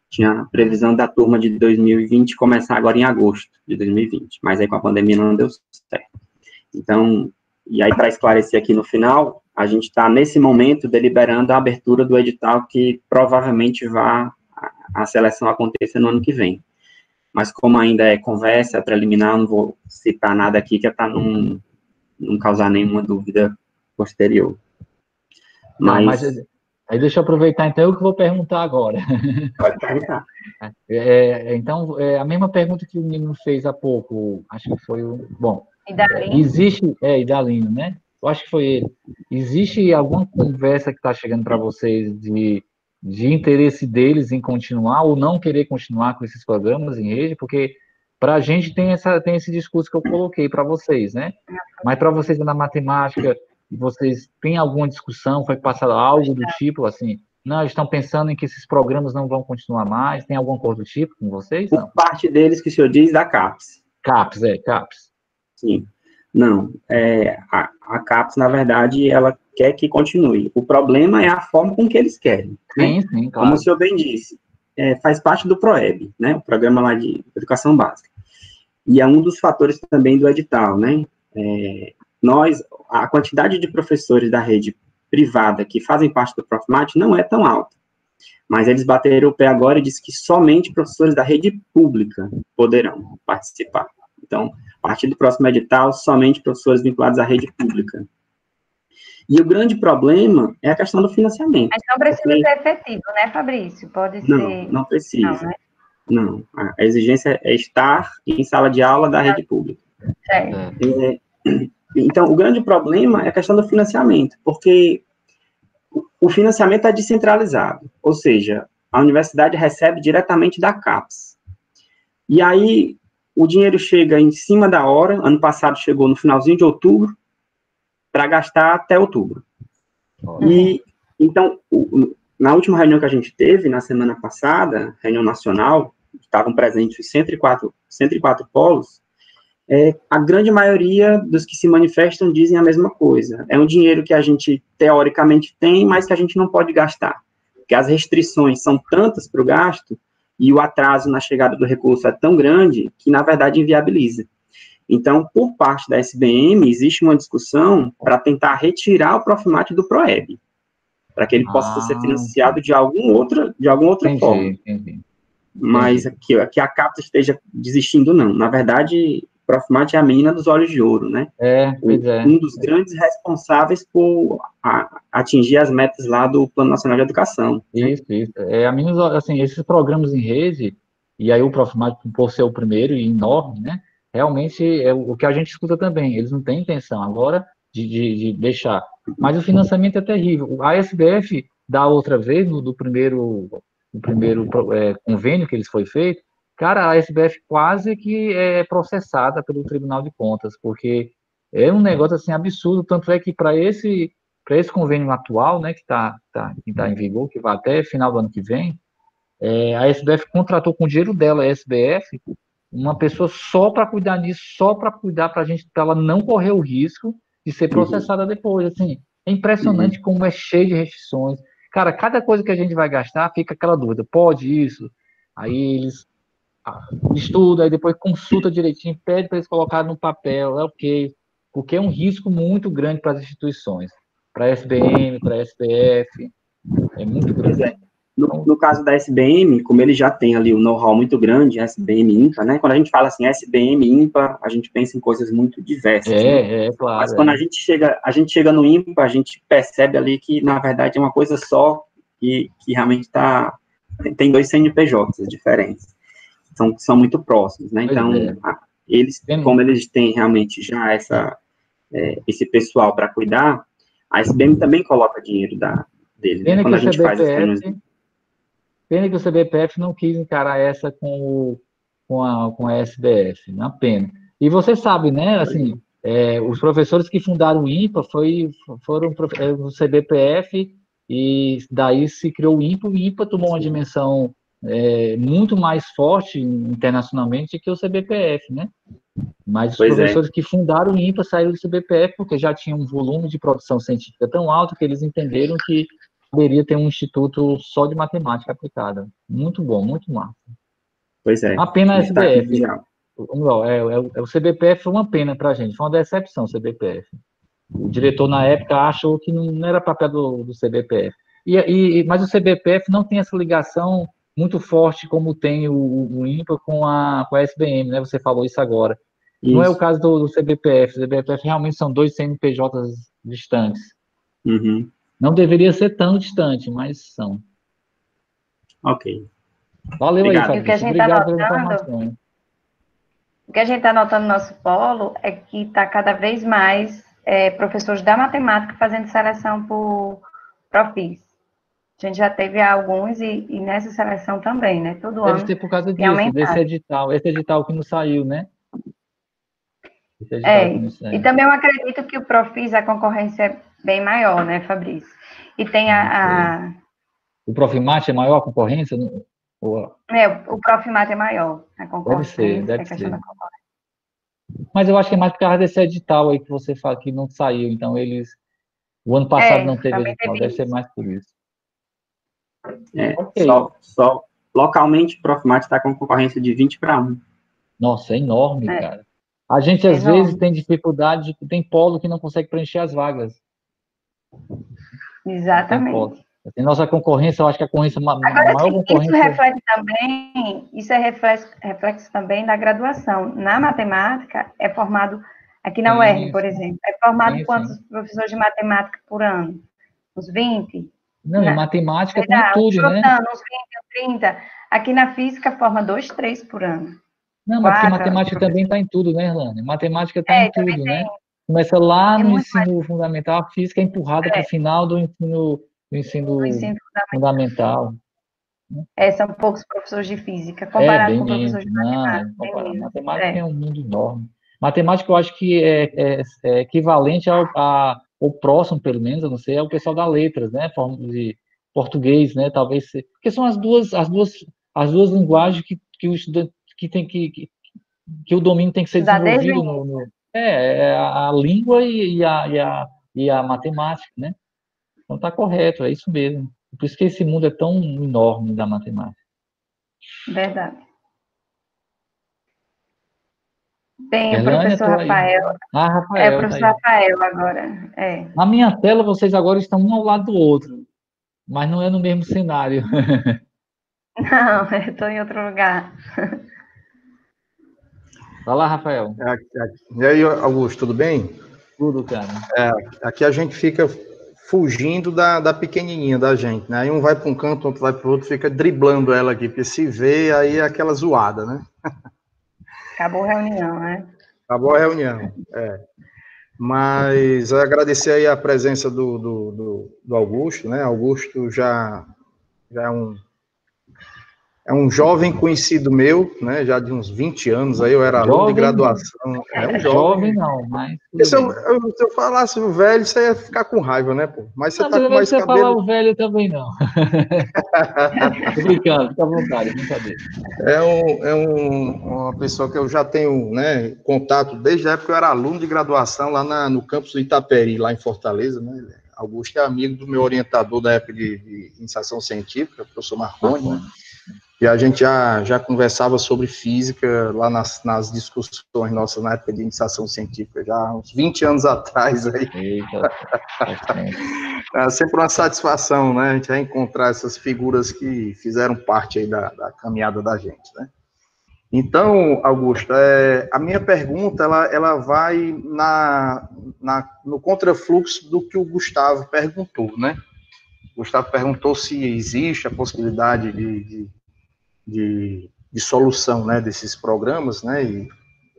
Tinha a previsão da turma de 2020 começar agora em agosto de 2020, mas aí com a pandemia não deu certo. Então, e aí para esclarecer aqui no final, a gente está nesse momento deliberando a abertura do edital que provavelmente a seleção aconteça no ano que vem. Mas como ainda é conversa preliminar, não vou citar nada aqui que é para não causar nenhuma dúvida posterior. Mas aí deixa eu aproveitar, então, eu que vou perguntar agora. Pode perguntar. Então, a mesma pergunta que o menino fez há pouco, acho que foi o... Bom, Idalino. existe... Idalino, né? Eu acho que foi ele. Existe alguma conversa que está chegando para vocês de interesse deles em continuar ou não querer continuar com esses programas em rede? Porque para a gente tem esse discurso que eu coloquei para vocês, né? Mas para vocês na matemática, vocês têm alguma discussão? Foi passado algo do tipo assim? Não, eles estão pensando em que esses programas não vão continuar mais? Tem alguma coisa do tipo com vocês? Não? Por parte deles, que o senhor diz, da CAPES. CAPES. Sim. Não, a CAPES, na verdade, ela quer que continue. O problema é a forma com que eles querem. Né? Sim, claro. Como o senhor bem disse, faz parte do PROEB, né? O programa lá de educação básica. E é um dos fatores também do edital, né? A quantidade de professores da rede privada que fazem parte do Profmat não é tão alta. Mas eles bateram o pé agora e disseram que somente professores da rede pública poderão participar. Então, a partir do próximo edital, somente professores vinculados à rede pública. E o grande problema é a questão do financiamento. Mas não precisa ser efetivo, né, Fabrício? Pode ser... Não precisa. Não, né? Não, a exigência é estar em sala de aula da rede pública. Então, o grande problema é a questão do financiamento, porque o financiamento é descentralizado, ou seja, a universidade recebe diretamente da CAPES. E aí, o dinheiro chega em cima da hora, ano passado chegou no finalzinho de outubro, para gastar até outubro. E, então, na última reunião que a gente teve, na semana passada, reunião nacional, estavam presentes os 104 polos, a grande maioria dos que se manifestam dizem a mesma coisa. É um dinheiro que a gente, teoricamente, tem, mas que a gente não pode gastar. Porque as restrições são tantas para o gasto, e o atraso na chegada do recurso é tão grande, que, na verdade, inviabiliza. Então, por parte da SBM, existe uma discussão para tentar retirar o Profmat do PROEB, para que ele possa ser financiado de alguma outra forma. Entendi. Mas que a CAPES esteja desistindo, não. Na verdade, o Profmat é a menina dos olhos de ouro, né? Um dos grandes responsáveis por atingir as metas lá do Plano Nacional de Educação. Isso. Assim, esses programas em rede, e aí o Profmat, por ser o primeiro e enorme, né? Realmente é o que a gente escuta também. Eles não têm intenção agora de deixar. Mas o financiamento é terrível. A SBF, da outra vez, no primeiro convênio que eles foi feito, cara, a SBF quase que é processada pelo Tribunal de Contas, porque é um negócio assim absurdo, tanto é que para esse convênio atual, né, que está em vigor, que vai até final do ano que vem, a SBF contratou com o dinheiro dela, a SBF, uma pessoa só para cuidar disso, só para cuidar para ela não correr o risco de ser processada depois. Assim, é impressionante como é cheio de restrições. Cara, cada coisa que a gente vai gastar, fica aquela dúvida, pode isso? Aí eles estudam, aí depois consulta direitinho, pede para eles colocarem no papel, ok, porque é um risco muito grande para as instituições, para a SBM, para a SPF, é muito grande. No caso da SBM, como ele já tem ali um know-how muito grande, SBM IMPA, né? Quando a gente fala assim, SBM IMPA, a gente pensa em coisas muito diversas. Claro. Mas quando a gente chega no IMPA, a gente percebe ali que, na verdade, é uma coisa só que realmente tem dois CNPJs diferentes. São muito próximos, né? Então, como eles têm realmente já esse pessoal para cuidar, a SBM também coloca dinheiro dele, né? Quando a gente faz as reuniões. Pena que o CBPF não quis encarar essa com a SBF, uma pena. E você sabe, né, assim, os professores que fundaram o INPA foram o CBPF, e daí se criou o INPA tomou uma dimensão muito mais forte internacionalmente que o CBPF, né? Mas os professores que fundaram o INPA saíram do CBPF porque já tinham um volume de produção científica tão alto que eles entenderam que poderia ter um instituto só de matemática aplicada. Muito bom, muito massa. Pois é. A pena SBF. O CBPF foi uma pena para a gente, foi uma decepção o CBPF. O diretor, na época, achou que não era papel do CBPF. Mas o CBPF não tem essa ligação muito forte como tem o INPA com a SBM, né? Você falou isso agora. Isso. Não é o caso do CBPF. O CBPF realmente são 2 CNPJs distantes. Uhum. Não deveria ser tão distante, mas são. Ok. Valeu. Obrigado. Aí, Fabrício. Obrigado pela informação. O que a gente está notando no nosso polo é que está cada vez mais professores da matemática fazendo seleção por Profis. A gente já teve alguns e nessa seleção também, né? Todo ano. Deve ser por causa disso, desse edital. Esse edital que não saiu, né? E também eu acredito que o Profis, a concorrência é bem maior, né, Fabrício? E tem O Profimate é maior a concorrência? O Profimate é maior a concorrência. Deve ser. Mas eu acho que é mais por causa desse edital aí que você fala que não saiu. Então, o ano passado não teve edital, deve ser mais por isso. Okay. Só localmente, o Profimate está com concorrência de 20-1. Nossa, é enorme, cara. A gente, às vezes, tem dificuldade, tem polo que não consegue preencher as vagas. Exatamente. Assim, nossa concorrência, eu acho que a concorrência, Agora, maior concorrência... Isso reflete também, reflexo também da graduação. Na matemática, é formado, aqui na UERN, por exemplo, é formado quantos professores de matemática por ano? Uns 20? Não, em matemática tem tudo, né? Uns 20, 30. Aqui na física, forma 2, 3 por ano. Não, mas porque matemática também está em tudo, né, Irlane? Matemática está em tudo, né? Começa lá no ensino fundamental, a física é empurrada para o final do ensino fundamental. São poucos professores de física, comparado com professores de matemática. Matemática é um mundo enorme. Matemática, eu acho que é equivalente ao próximo, pelo menos, eu não sei, é o pessoal das letras, né? Forma de português, né? Talvez, porque são as duas linguagens que o estudante que o domínio tem que ser desenvolvido a língua e a matemática, né? Então tá correto, é isso mesmo. Por isso que esse mundo é tão enorme da matemática. Verdade. Tem o professor Rafael. Rafael. O professor Rafael agora. Na minha tela, vocês agora estão um ao lado do outro, mas não é no mesmo cenário. Não, eu estou em outro lugar. Vai lá, Rafael. E aí, Augusto, tudo bem? Tudo, cara. Aqui a gente fica fugindo da pequenininha da gente, né? Aí um vai para um canto, outro vai para o outro, fica driblando ela aqui, porque se vê, aí é aquela zoada, né? Acabou a reunião, né? Acabou a reunião, Mas agradecer aí a presença do Augusto, né? Augusto já é um jovem conhecido meu, né? Já de uns 20 anos, aí eu era aluno de graduação. Jovem não, mas... Se eu falasse o velho, você ia ficar com raiva, né, pô? Mas você não, tá com mais cabelo... Não falar o velho também, não. Tô brincando, fica à vontade, brincadeira. Uma pessoa que eu já tenho, né, contato desde a época que eu era aluno de graduação lá no campus do Itaperi, lá em Fortaleza, né? Augusto é amigo do meu orientador da época de iniciação científica, o professor Marconi, né? E a gente já conversava sobre física lá nas discussões nossas na época de iniciação científica, já uns 20 anos atrás. Aí. Eita, é sempre uma satisfação, né? A gente reencontrar essas figuras que fizeram parte aí da caminhada da gente, né? Então, Augusto, a minha pergunta, ela vai no contrafluxo do que o Gustavo perguntou, né? O Gustavo perguntou se existe a possibilidade de solução, né, desses programas, né, e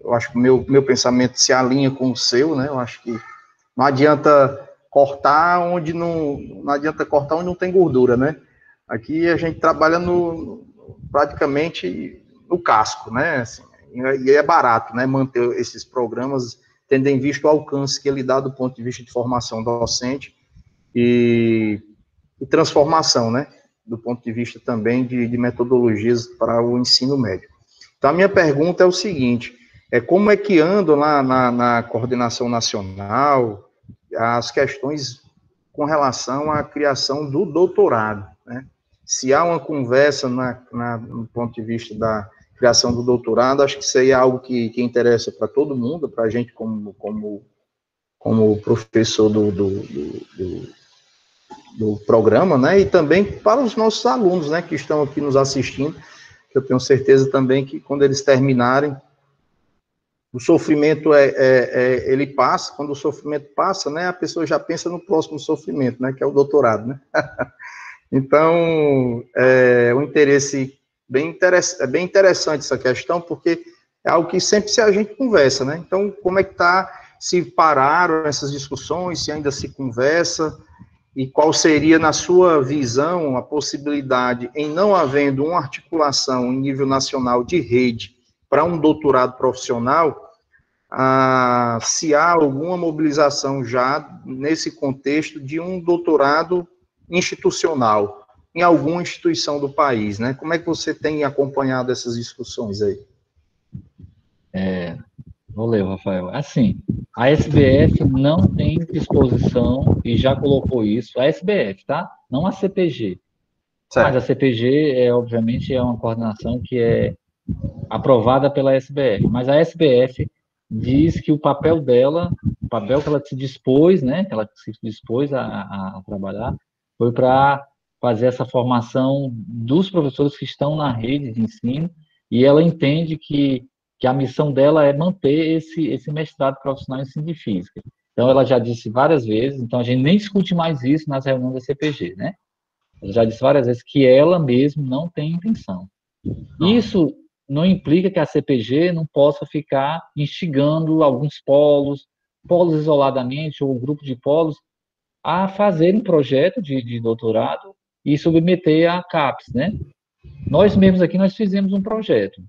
eu acho que o meu pensamento se alinha com o seu, né, eu acho que não adianta cortar onde não tem gordura, né, aqui a gente trabalha praticamente no casco, né, assim, e é barato, né, manter esses programas tendo em vista o alcance que ele dá do ponto de vista de formação docente e transformação, né, do ponto de vista também de metodologias para o ensino médio. Então, a minha pergunta é o seguinte, como é que andam lá na coordenação nacional as questões com relação à criação do doutorado, né? Se há uma conversa no ponto de vista da criação do doutorado, acho que isso aí é algo que interessa para todo mundo, para a gente como professor do programa, né, e também para os nossos alunos, né, que estão aqui nos assistindo, que eu tenho certeza também que quando eles terminarem, o sofrimento ele passa, quando o sofrimento passa, né, a pessoa já pensa no próximo sofrimento, né, que é o doutorado, né. Então, o interesse é bem interessante essa questão, porque é algo que sempre a gente conversa, né? Então, como é que está, se pararam essas discussões, se ainda se conversa, e qual seria, na sua visão, a possibilidade, em não havendo uma articulação em nível nacional de rede para um doutorado profissional, se há alguma mobilização já nesse contexto de um doutorado institucional, em alguma instituição do país, né? Como é que você tem acompanhado essas discussões aí? Vou ler, Rafael. Assim, a SBF não tem disposição, e já colocou isso, a SBF, tá? Não a CPG. Certo. Mas a CPG, obviamente, é uma coordenação que é aprovada pela SBF, mas a SBF diz que o papel dela, o papel que ela se dispôs, né, que ela se dispôs a trabalhar, foi para fazer essa formação dos professores que estão na rede de ensino, e ela entende que a missão dela é manter esse mestrado profissional em ensino de física. Então, ela já disse várias vezes, então a gente nem discute mais isso nas reuniões da CPG, né? Ela já disse várias vezes que ela mesma não tem intenção. Isso não implica que a CPG não possa ficar instigando alguns polos isoladamente, ou grupo de polos, a fazerem projeto de doutorado e submeter à CAPES, né? Nós mesmos aqui, nós fizemos um projeto.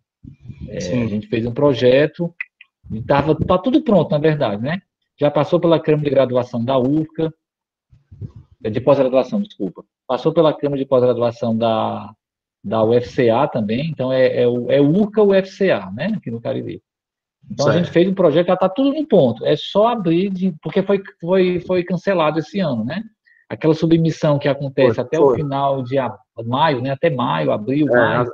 A gente fez um projeto, tá tudo pronto, na verdade, né? Já passou pela Câmara de Graduação da UFCA, de pós-graduação, desculpa. Passou pela Câmara de Pós-Graduação da UFCA também, então é URCA UFCA, né? Aqui no Cariri. Então, certo. A gente fez um projeto, já está tudo no ponto. É só abrir, porque foi cancelado esse ano, né? Aquela submissão que acontece até o final de maio, né? Até maio, abril, maio.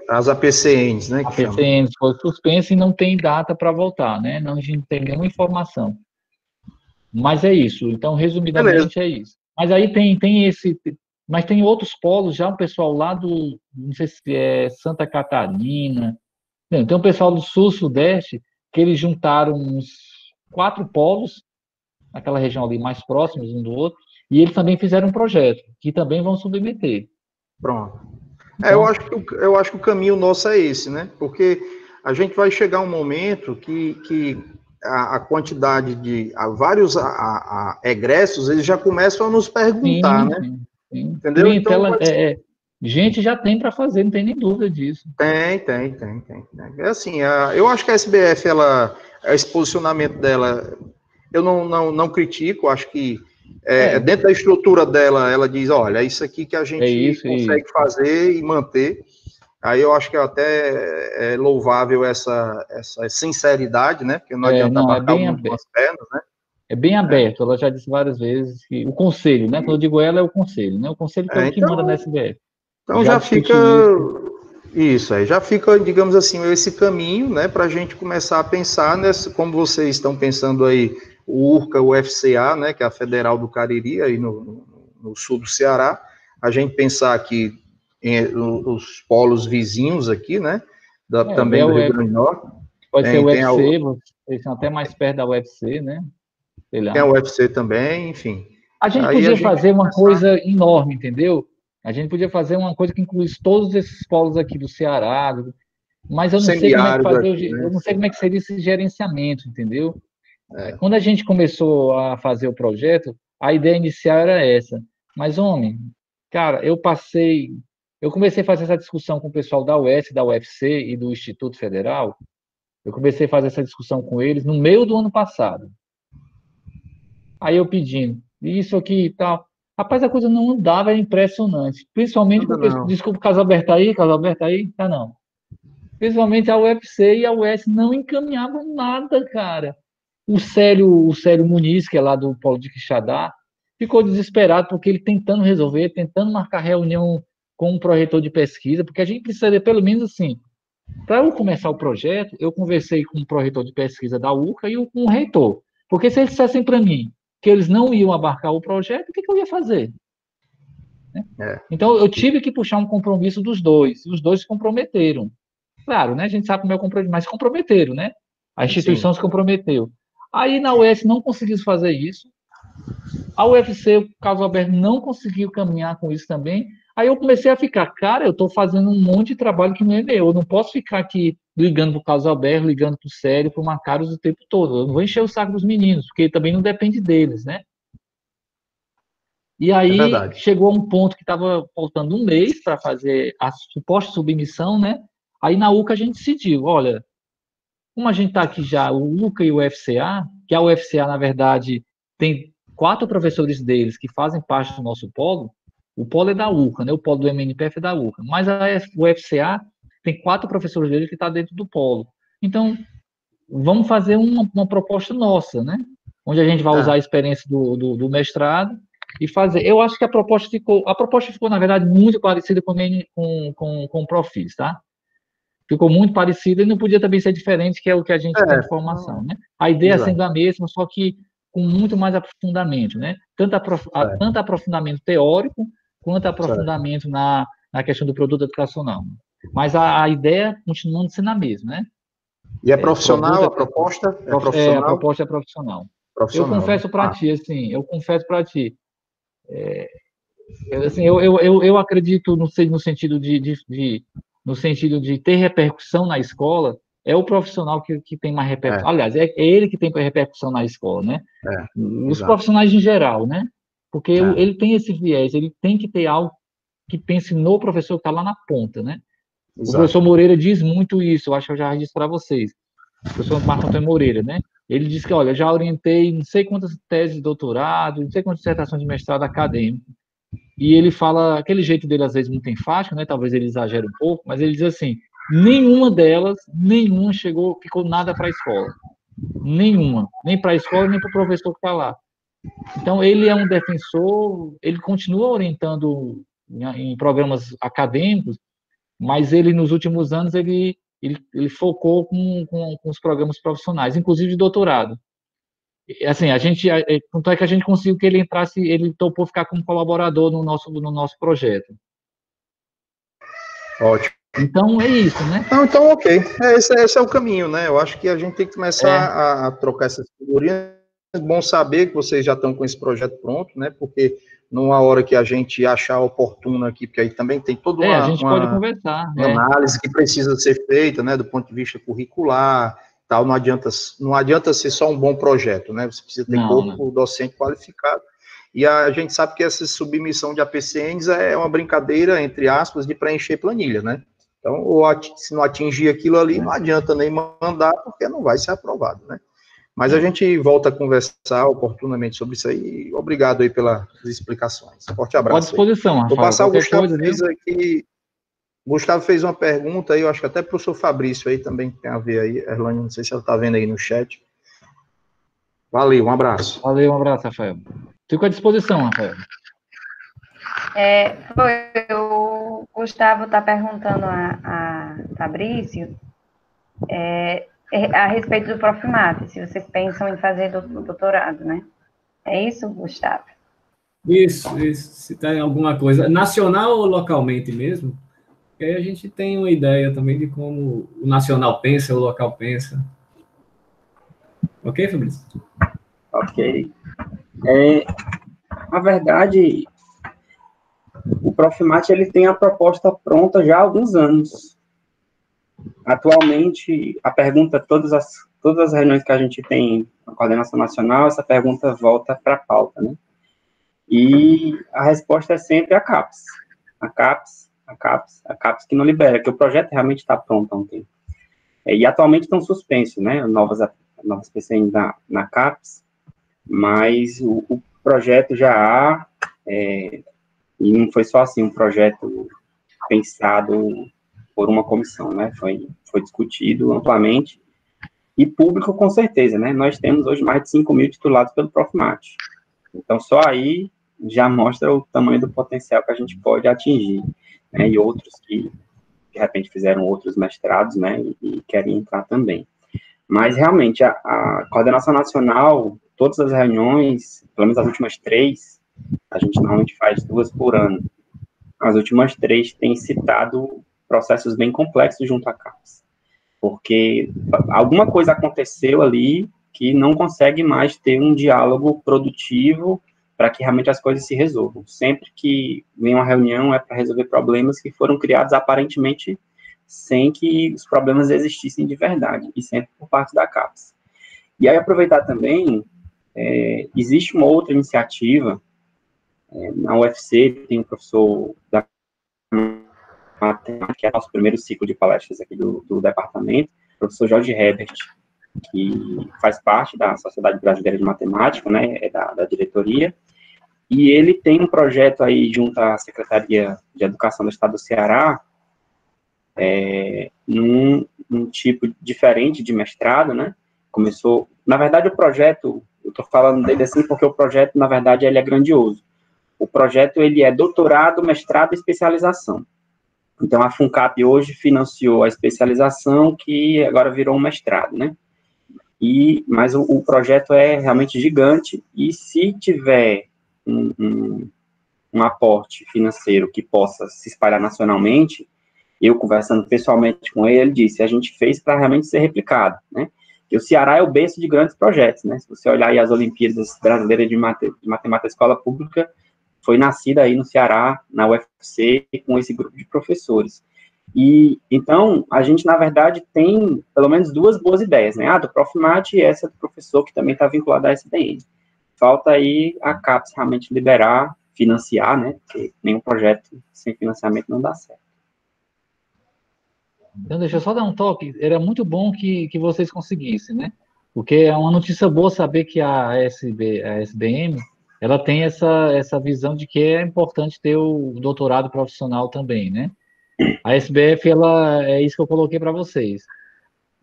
As APCNs, né? Que APCNs foi suspensa e não tem data para voltar, né? Não, a gente não tem nenhuma informação. Mas é isso. Então, resumidamente, é isso. Mas aí tem esse... Mas tem outros polos já, o pessoal lá do... Não sei se é Santa Catarina... Não, tem um pessoal do Sul-Sudeste que eles juntaram uns 4 polos, naquela região ali mais próximos um do outro, e eles também fizeram um projeto, que também vão submeter. Pronto. Então, eu acho que o caminho nosso é esse, né? Porque a gente vai chegar um momento que a quantidade de vários egressos, eles já começam a nos perguntar, né? Sim. Entendeu? Então, gente já tem para fazer, não tem nem dúvida disso. Tem. É assim, eu acho que a SBF, esse posicionamento dela, eu não critico, acho que dentro da estrutura dela, ela diz, olha, é isso aqui que a gente consegue fazer e manter. Aí eu acho que até é louvável essa sinceridade, né? Porque não adianta marcar algumas pernas, né? É bem aberto, ela já disse várias vezes que o conselho, né? Quando eu digo ela, é o conselho, né? O conselho que é o que manda na SBF. Então já fica isso aí, já fica, digamos assim, esse caminho, né, para a gente começar a pensar como vocês estão pensando aí, o URCA, o UFCA, né, que é a Federal do Cariri, aí no sul do Ceará, a gente pensar aqui nos polos vizinhos aqui, né, também do Rio Grande do Norte. Pode ser o UFC, vocês são até mais perto da UFC, né? Sei lá. Tem a UFC também, enfim. A gente podia fazer uma coisa enorme, entendeu? A gente podia fazer uma coisa que incluísse todos esses polos aqui do Ceará, mas eu não sei como é que fazer, eu não sei como é que seria esse gerenciamento, entendeu? Quando a gente começou a fazer o projeto, a ideia inicial era essa. Mas, cara, eu comecei a fazer essa discussão com o pessoal da UES, da UFC e do Instituto Federal, Eu comecei a fazer essa discussão com eles no meio do ano passado. Aí eu pedindo, isso aqui e tal. Rapaz, a coisa não andava, era impressionante. Principalmente porque, desculpa, Casalberto aí, tá não. Principalmente a UFC e a US não encaminhavam nada, cara. O Célio Muniz, que é lá do Polo de Quixadá, ficou desesperado porque ele tentando resolver, tentando marcar reunião com um proreitor de pesquisa, porque a gente precisaria, pelo menos assim, para eu começar o projeto, eu conversei com o proreitor de pesquisa da UCA e com o reitor. Porque se eles dissessem para mim que eles não iam abarcar o projeto, o que eu ia fazer? Então, eu tive que puxar um compromisso dos dois, e os dois se comprometeram. Claro, né? A gente sabe como é o compromisso, mas se comprometeram, né? A instituição se comprometeu. Aí, na US, não conseguiu fazer isso. A UFC, o Carlos Alberto, não conseguiu caminhar com isso também. Aí eu comecei a ficar, cara, eu estou fazendo um monte de trabalho que não é meu. Eu não posso ficar aqui ligando para o Carlos Alberto, ligando para o Célio, para o Macaros o tempo todo. Eu não vou encher o saco dos meninos, porque também não depende deles, né? E aí chegou a um ponto que estava faltando um mês para fazer a suposta submissão, né? Aí na UCA a gente decidiu, olha, como a gente está aqui já, o UCA e o UFCA, que a UFCA, na verdade, tem 4 professores deles que fazem parte do nosso polo. O polo é da UCA, né? O polo do MNPF é da UCA. Mas a UFCA tem 4 professores deles que estão dentro do polo. Então, vamos fazer uma proposta nossa, né? Onde a gente vai usar a experiência do mestrado e fazer. Eu acho que a proposta ficou, na verdade, muito parecida com o Profis, tá? Ficou muito parecida e não podia também ser diferente, que é o que a gente tem de formação, né? A ideia sendo a mesma, só que com muito mais aprofundamento, né? Tanto aprofundamento teórico, quanto aprofundamento na questão do produto educacional. Mas a ideia continuando sendo a mesma, né? E é profissional a proposta? A proposta é profissional. Eu confesso para ti, assim, eu acredito no sentido no sentido de ter repercussão na escola, é o profissional que tem mais repercussão. Aliás, é ele que tem repercussão na escola, né? Os profissionais em geral, né? Porque ele tem esse viés, ele tem que ter algo que pense no professor que está lá na ponta, né? O professor Moreira diz muito isso, eu acho que eu já disse para vocês. O professor Marco Antônio Moreira, né? Ele diz que, olha, já orientei não sei quantas teses de doutorado, não sei quantas dissertações de mestrado acadêmico. E ele fala, aquele jeito dele às vezes muito enfático, né? Talvez ele exagere um pouco, mas ele diz assim, nenhuma ficou nada para a escola. Nenhuma. Nem para a escola, nem para o professor que está lá. Então, ele é um defensor, ele continua orientando em programas acadêmicos, mas ele, nos últimos anos, ele focou com os programas profissionais, inclusive de doutorado. Assim, tanto é que a gente conseguiu que ele entrasse, ele topou ficar como colaborador no nosso projeto. Ótimo. Então, é isso, né? Não, então, ok. Esse é o caminho, né? Eu acho que a gente tem que começar a trocar essas figurinhas. É bom saber que vocês já estão com esse projeto pronto, né? Porque numa hora que a gente achar oportuno aqui, porque aí também tem toda uma, a gente pode conversar, uma análise que precisa ser feita, né? Do ponto de vista curricular, tal. Não adianta ser só um bom projeto, né? Você precisa ter corpo docente qualificado. E a gente sabe que essa submissão de APCNs é uma brincadeira, entre aspas, de preencher planilha, né? Então, se não atingir aquilo ali, não adianta nem mandar, porque não vai ser aprovado, né? Mas a gente volta a conversar oportunamente sobre isso aí. Obrigado aí pelas explicações. Forte abraço. À disposição, Rafael. Vou passar o Gustavo fez aqui. O Gustavo fez uma pergunta aí, eu acho que até para o professor Fabrício aí também tem a ver aí. Erlane, não sei se ela está vendo aí no chat. Valeu, um abraço. Valeu, um abraço, Rafael. Fico à disposição, Rafael. O Gustavo está perguntando a Fabrício a respeito do Profimate, se vocês pensam em fazer doutorado, né? É isso, Gustavo? Isso. Se tem alguma coisa, nacional ou localmente mesmo, que aí a gente tem uma ideia também de como o nacional pensa, o local pensa. Ok, Fabrício? Ok. Na verdade, o Profimate ele tem a proposta pronta já há alguns anos. Atualmente, a pergunta, todas as reuniões que a gente tem na coordenação nacional, essa pergunta volta para a pauta, né? E a resposta é sempre a CAPES. A CAPES que não libera, que o projeto realmente está pronto há um tempo. E atualmente estão suspensos, né, novas PCNs na CAPES, mas o projeto já há, e não foi só assim, um projeto pensado por uma comissão, né, foi discutido amplamente, e público com certeza, né, nós temos hoje mais de 5 mil titulados pelo Profmat, então só aí já mostra o tamanho do potencial que a gente pode atingir, né, e outros que, de repente, fizeram outros mestrados, né, e querem entrar também. Mas, realmente, a coordenação nacional, todas as reuniões, pelo menos as últimas 3, a gente normalmente faz 2 por ano, as últimas 3 têm citado processos bem complexos junto à CAPES, porque alguma coisa aconteceu ali que não consegue mais ter um diálogo produtivo para que realmente as coisas se resolvam. Sempre que vem uma reunião é para resolver problemas que foram criados aparentemente sem que os problemas existissem de verdade, e sempre por parte da CAPES. E aí, aproveitar também, existe uma outra iniciativa, na UFC tem um professor da matemática, que é o nosso primeiro ciclo de palestras aqui do departamento, o professor Jorge Herbert, que faz parte da Sociedade Brasileira de Matemática, né, da diretoria, e ele tem um projeto aí junto à Secretaria de Educação do Estado do Ceará, num tipo diferente de mestrado, né, começou, na verdade o projeto, eu estou falando dele assim porque o projeto, na verdade, ele é grandioso. O projeto, ele é doutorado, mestrado e especialização. Então, a FUNCAP hoje financiou a especialização, que agora virou um mestrado, né? Mas o projeto é realmente gigante, e se tiver um aporte financeiro que possa se espalhar nacionalmente, eu conversando pessoalmente com ele, ele disse, a gente fez para realmente ser replicado, né? Que o Ceará é o berço de grandes projetos, né? Se você olhar aí as Olimpíadas Brasileiras de Matemática Escola Pública, foi nascida aí no Ceará, na UFC, com esse grupo de professores. E, então, a gente, na verdade, tem pelo menos 2 boas ideias, né? A do Profmat e essa do professor, que também está vinculado à SBN. Falta aí a CAPES realmente liberar, financiar, né? Porque nenhum projeto sem financiamento não dá certo. Então, deixa eu só dar um toque. Era muito bom que vocês conseguissem, né? Porque é uma notícia boa saber que a SBM, ela tem essa visão de que é importante ter o doutorado profissional também, né? A SBF, é isso que eu coloquei para vocês.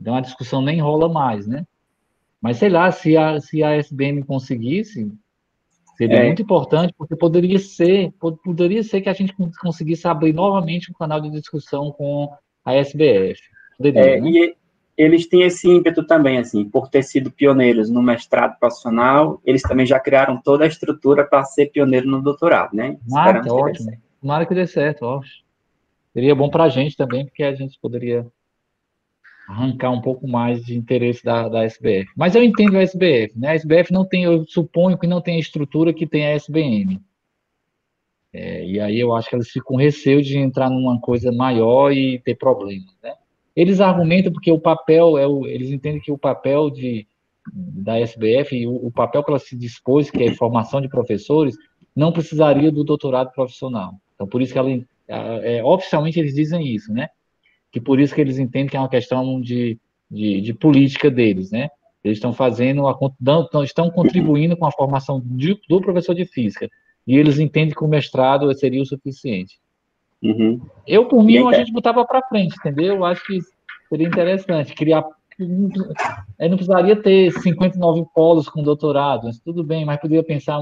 Então, a discussão nem rola mais, né? Mas, sei lá, se a SBM conseguisse, seria muito importante, porque poderia ser que a gente conseguisse abrir novamente um canal de discussão com a SBF. Poderia, né? E eles têm esse ímpeto também, assim, por ter sido pioneiros no mestrado profissional, eles também já criaram toda a estrutura para ser pioneiro no doutorado, né? Tá ótimo. Tomara que dê certo, ó. Seria bom para a gente também, porque a gente poderia arrancar um pouco mais de interesse da SBF. Mas eu entendo a SBF, né? A SBF não tem, eu suponho que não tem a estrutura que tem a SBM. E aí eu acho que eles ficam com receio de entrar numa coisa maior e ter problemas, né? Eles argumentam porque o papel eles entendem que o papel da SBF e o papel que ela se dispôs, que é a formação de professores, não precisaria do doutorado profissional. Então, por isso que oficialmente eles dizem isso, né? Que por isso que eles entendem que é uma questão de política deles, né? Eles estão estão contribuindo com a formação do professor de física, e eles entendem que o mestrado seria o suficiente. Uhum. Eu, por mim, a gente botava para frente, entendeu? Eu acho que seria interessante criar. Não precisaria ter 59 polos com doutorado, mas tudo bem, mas poderia pensar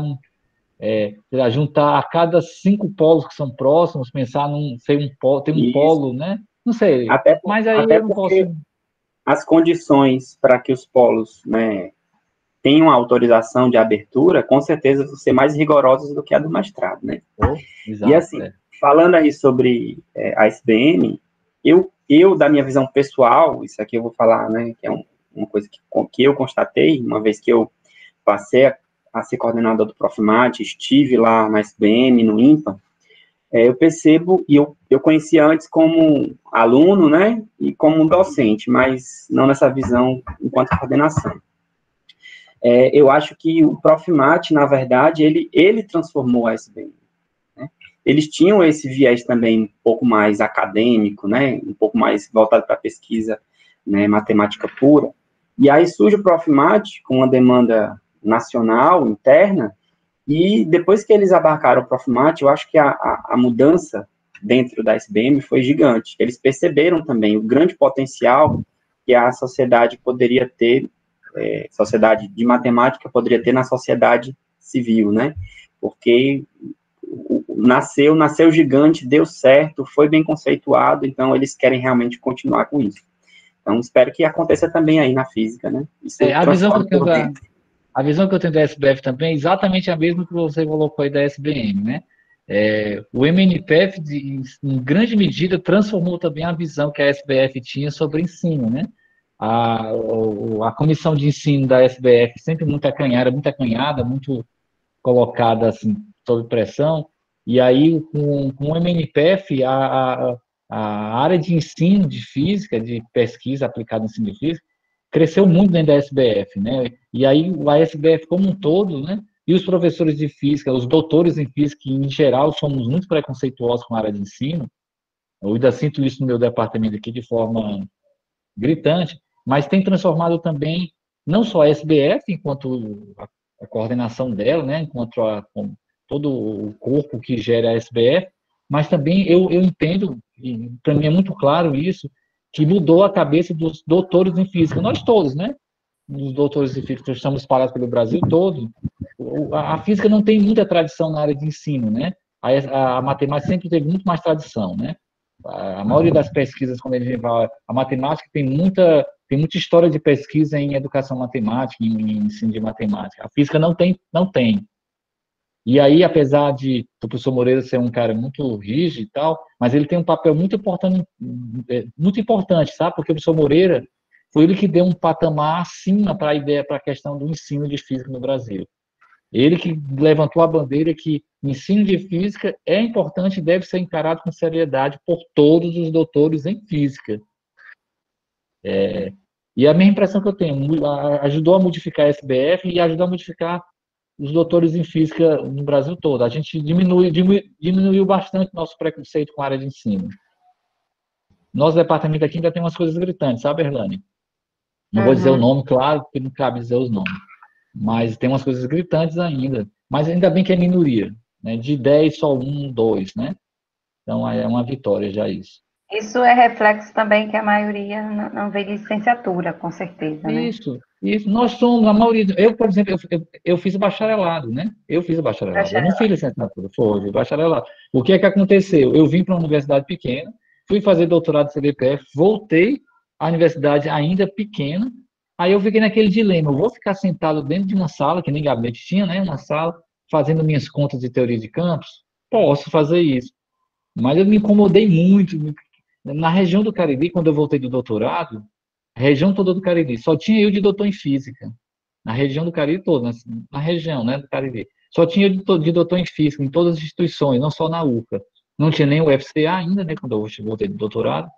juntar a cada 5 polos que são próximos, pensar ter um polo, né? Não sei. Mas aí eu não posso. As condições para que os polos, né, tenham autorização de abertura, com certeza vão ser mais rigorosas do que a do mestrado, né? Exato, e assim, falando aí sobre a SBM, eu, da minha visão pessoal, isso aqui eu vou falar, né, que é uma coisa que eu constatei, uma vez que eu passei a ser coordenador do Profmat, estive lá na SBM, no INPA, eu percebo, e eu conhecia antes como aluno, né, e como docente, mas não nessa visão enquanto coordenação. Eu acho que o Profmat, na verdade, ele transformou a SBM. Né? Eles tinham esse viés também um pouco mais acadêmico, né, um pouco mais voltado para a pesquisa né, matemática pura. E aí surge o Profmat com uma demanda nacional, interna, e depois que eles abarcaram o Profmat, eu acho que a mudança dentro da SBM foi gigante. Eles perceberam também o grande potencial que a sociedade poderia ter, sociedade de matemática poderia ter na sociedade civil, né? Porque nasceu gigante, deu certo, foi bem conceituado, então eles querem realmente continuar com isso. Então, espero que aconteça também aí na física, né? Isso A visão que eu transforma tenho a visão que eu tenho da SBF também é exatamente a mesma que você colocou aí da SBM, né? O MNPF, em grande medida, transformou também a visão que a SBF tinha sobre ensino, né? A comissão de ensino da SBF sempre muito acanhada, muito colocada assim, sob pressão, e aí com o MNPF, a área de ensino de física, de pesquisa aplicada em ensino de física, cresceu muito dentro da SBF, né? E aí a SBF como um todo, né? E os professores de física, os doutores em física, que em geral somos muito preconceituosos com a área de ensino, eu ainda sinto isso no meu departamento aqui de forma gritante, mas tem transformado também não só a SBF, enquanto a coordenação dela, né? Enquanto com todo o corpo que gera a SBF, mas também eu entendo, e para mim é muito claro isso, que mudou a cabeça dos doutores em física, nós todos, né? Os doutores em física, estamos espalhados pelo Brasil todo. A física não tem muita tradição na área de ensino, né? A matemática sempre teve muito mais tradição, né? A maioria das pesquisas, quando a gente vai, a matemática tem muita história de pesquisa em educação matemática, em ensino de matemática. A física não tem. E aí, apesar de o professor Moreira ser um cara muito rígido e tal, mas ele tem um papel muito importante, sabe? Porque o professor Moreira foi ele que deu um patamar acima para a questão do ensino de física no Brasil. Ele que levantou a bandeira que o ensino de física é importante e deve ser encarado com seriedade por todos os doutores em física. E a minha impressão que eu tenho, ajudou a modificar a SBF e ajudou a modificar os doutores em física no Brasil todo. A gente diminuiu bastante nosso preconceito com a área de ensino. Nosso departamento aqui ainda tem umas coisas gritantes, sabe, Erlane? Não vou dizer o nome, claro, porque não cabe dizer os nomes. Mas tem umas coisas gritantes ainda. Mas ainda bem que é minoria. Né? De 10, só 1, 2, né? Então, é uma vitória já isso. Isso é reflexo também que a maioria não veio de licenciatura, com certeza, né? Isso. Nós somos, a maioria... Eu, por exemplo, eu fiz bacharelado, né? Eu fiz bacharelado. Eu não fiz licenciatura, foi bacharelado. O que é que aconteceu? Eu vim para uma universidade pequena, fui fazer doutorado de CBPF, voltei à universidade ainda pequena, aí eu fiquei naquele dilema, eu vou ficar sentado dentro de uma sala, que nem gabinete tinha, né? Uma sala, fazendo minhas contas de teoria de campos? Posso fazer isso. Mas eu me incomodei muito. Na região do Cariri, quando eu voltei do doutorado, a região toda do Cariri, só tinha eu de doutor em física. Na região do Cariri toda, na região, né, do Cariri. Só tinha eu de doutor em física, em todas as instituições, não só na UCA. Não tinha nem o UFCA ainda, né, quando eu voltei do doutorado.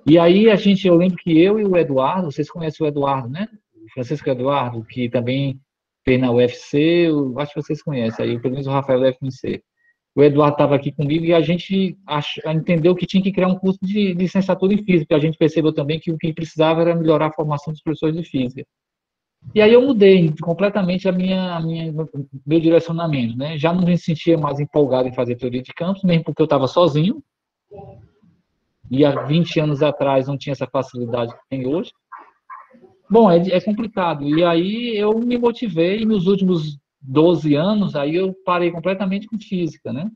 E aí eu lembro que eu e o Eduardo, vocês conhecem o Eduardo, né? O Francisco Eduardo, que também fez na UFC, eu acho que vocês conhecem aí, pelo menos o Rafael deve conhecer. O Eduardo estava aqui comigo e a gente entendeu que tinha que criar um curso de licenciatura em física. A gente percebeu também que o que precisava era melhorar a formação dos professores de física. E aí eu mudei completamente meu direcionamento, né? Já não me sentia mais empolgado em fazer teoria de campos, mesmo porque eu estava sozinho. E há 20 anos atrás não tinha essa facilidade que tem hoje. Bom, é complicado. E aí eu me motivei e nos últimos 12 anos, aí eu parei completamente com física, né?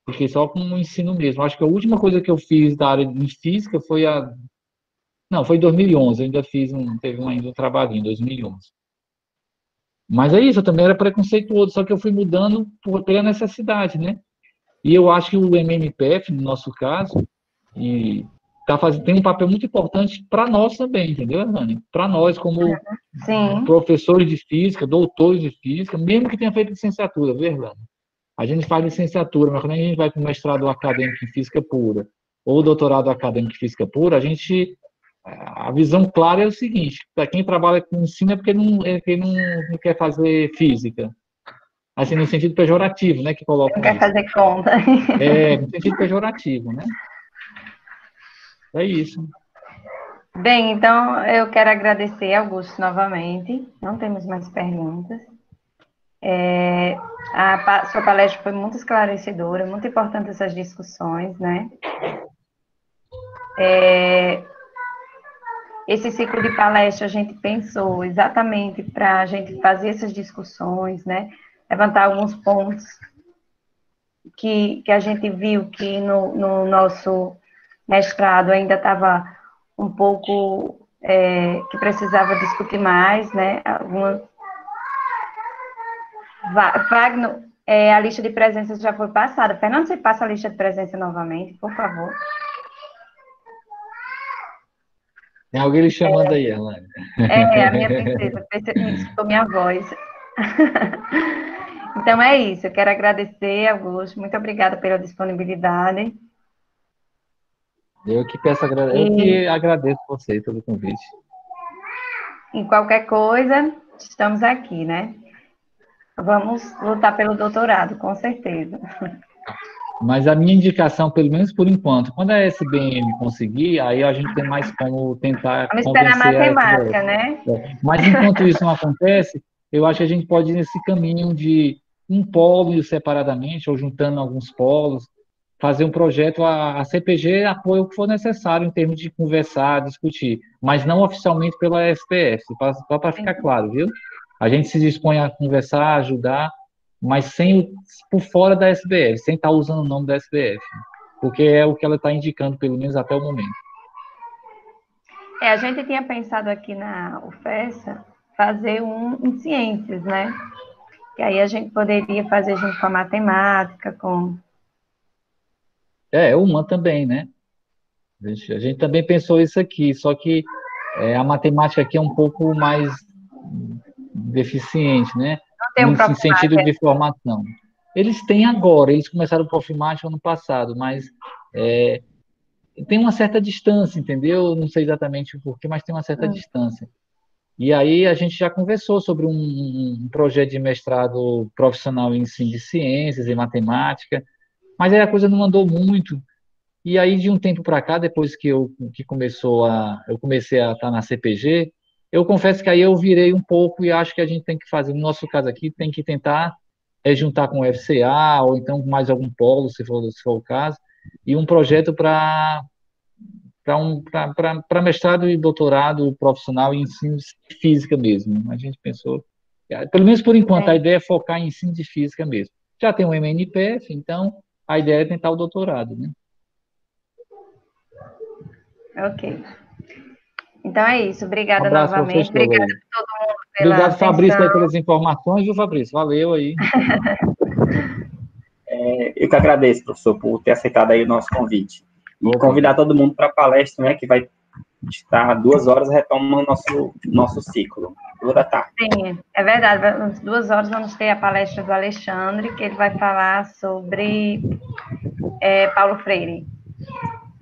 Fiquei só com o ensino mesmo. Acho que a última coisa que eu fiz da área de física foi Não, foi em 2011. Eu ainda teve ainda um trabalhinho em 2011. Mas é isso, eu também era preconceituoso, só que eu fui mudando pela necessidade, né? E eu acho que o MMPF, no nosso caso, tem um papel muito importante para nós também, entendeu, Hernani? Para nós, como professores de física, doutores de física, mesmo que tenha feito licenciatura, viu, Hernani? A gente faz licenciatura, mas quando a gente vai para o mestrado acadêmico em física pura, ou doutorado acadêmico em física pura, a visão clara é o seguinte: para quem trabalha com ensino é porque não quer fazer física. Assim, no sentido pejorativo, né, que colocam não quer fazer conta. No sentido pejorativo, né? É isso. Bem, então eu quero agradecer, Augusto, novamente. Não temos mais perguntas. Sua palestra foi muito esclarecedora, muito importante essas discussões, né? Esse ciclo de palestra a gente pensou exatamente para a gente fazer essas discussões, né? Levantar alguns pontos que a gente viu que no nosso mestrado ainda estava um pouco, que precisava discutir mais, né? Wagner, a lista de presenças já foi passada. Fernando, você passa a lista de presença novamente, por favor. Tem alguém lhe chamando aí, Erlane. A minha princesa, escutou minha voz. Então é isso, eu quero agradecer, Augusto, muito obrigada pela disponibilidade. Eu que agradeço você pelo convite. E qualquer coisa, estamos aqui, né? Vamos lutar pelo doutorado, com certeza. Mas a minha indicação, pelo menos por enquanto, quando a SBM conseguir, aí a gente tem mais como tentar Vamos esperar a convencer matemática, né? Mas enquanto isso não acontece, eu acho que a gente pode ir nesse caminho de um polo separadamente, ou juntando alguns polos, fazer um projeto, a CPG apoia o que for necessário em termos de conversar, discutir, mas não oficialmente pela SPF, só para ficar claro, viu? A gente se dispõe a conversar, ajudar, mas por fora da SBF, sem estar usando o nome da SBF, porque é o que ela está indicando, pelo menos até o momento. A gente tinha pensado aqui na UFESA fazer um em ciências, né? Que aí a gente poderia fazer junto com a matemática, com... Uma também, né? A gente também pensou isso aqui, só que a matemática aqui é um pouco mais deficiente, né? Não tem um Em sentido de formação. Eles têm agora, eles começaram o Profimática ano passado, mas tem uma certa distância, entendeu? Não sei exatamente o porquê, mas tem uma certa distância. E aí a gente já conversou sobre um projeto de mestrado profissional em ensino de ciências e matemática, mas aí a coisa não andou muito. E aí, de um tempo para cá, depois que eu comecei a estar na CPG, eu confesso que aí eu virei um pouco e acho que a gente tem que fazer, no nosso caso aqui, tem que tentar juntar com o FCA, ou então mais algum polo, se for o caso, e um projeto para mestrado e doutorado profissional em ensino de física mesmo. A gente pensou, pelo menos por enquanto, a ideia é focar em ensino de física mesmo. Já tem um MNPF, então a ideia é tentar o doutorado, né? Ok. Então é isso. Obrigada Obrigada novamente. Obrigada a todo mundo pela Obrigado, atenção. Fabrício, aí, pelas informações, viu, Fabrício? Valeu aí. Eu que agradeço, professor, por ter aceitado aí o nosso convite. E convidar todo mundo para a palestra, né, que vai estar 2 horas retomando nosso ciclo, 2 da tarde. Sim, é verdade. Às 2 horas vamos ter a palestra do Alexandre, que ele vai falar sobre Paulo Freire.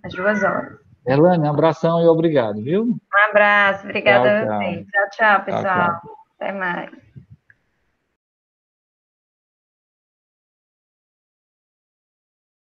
Às 2 horas. Erlane, um abração e obrigado, viu? Um abraço, obrigada Tchau, a vocês. Tchau, pessoal. Tchau. Até mais.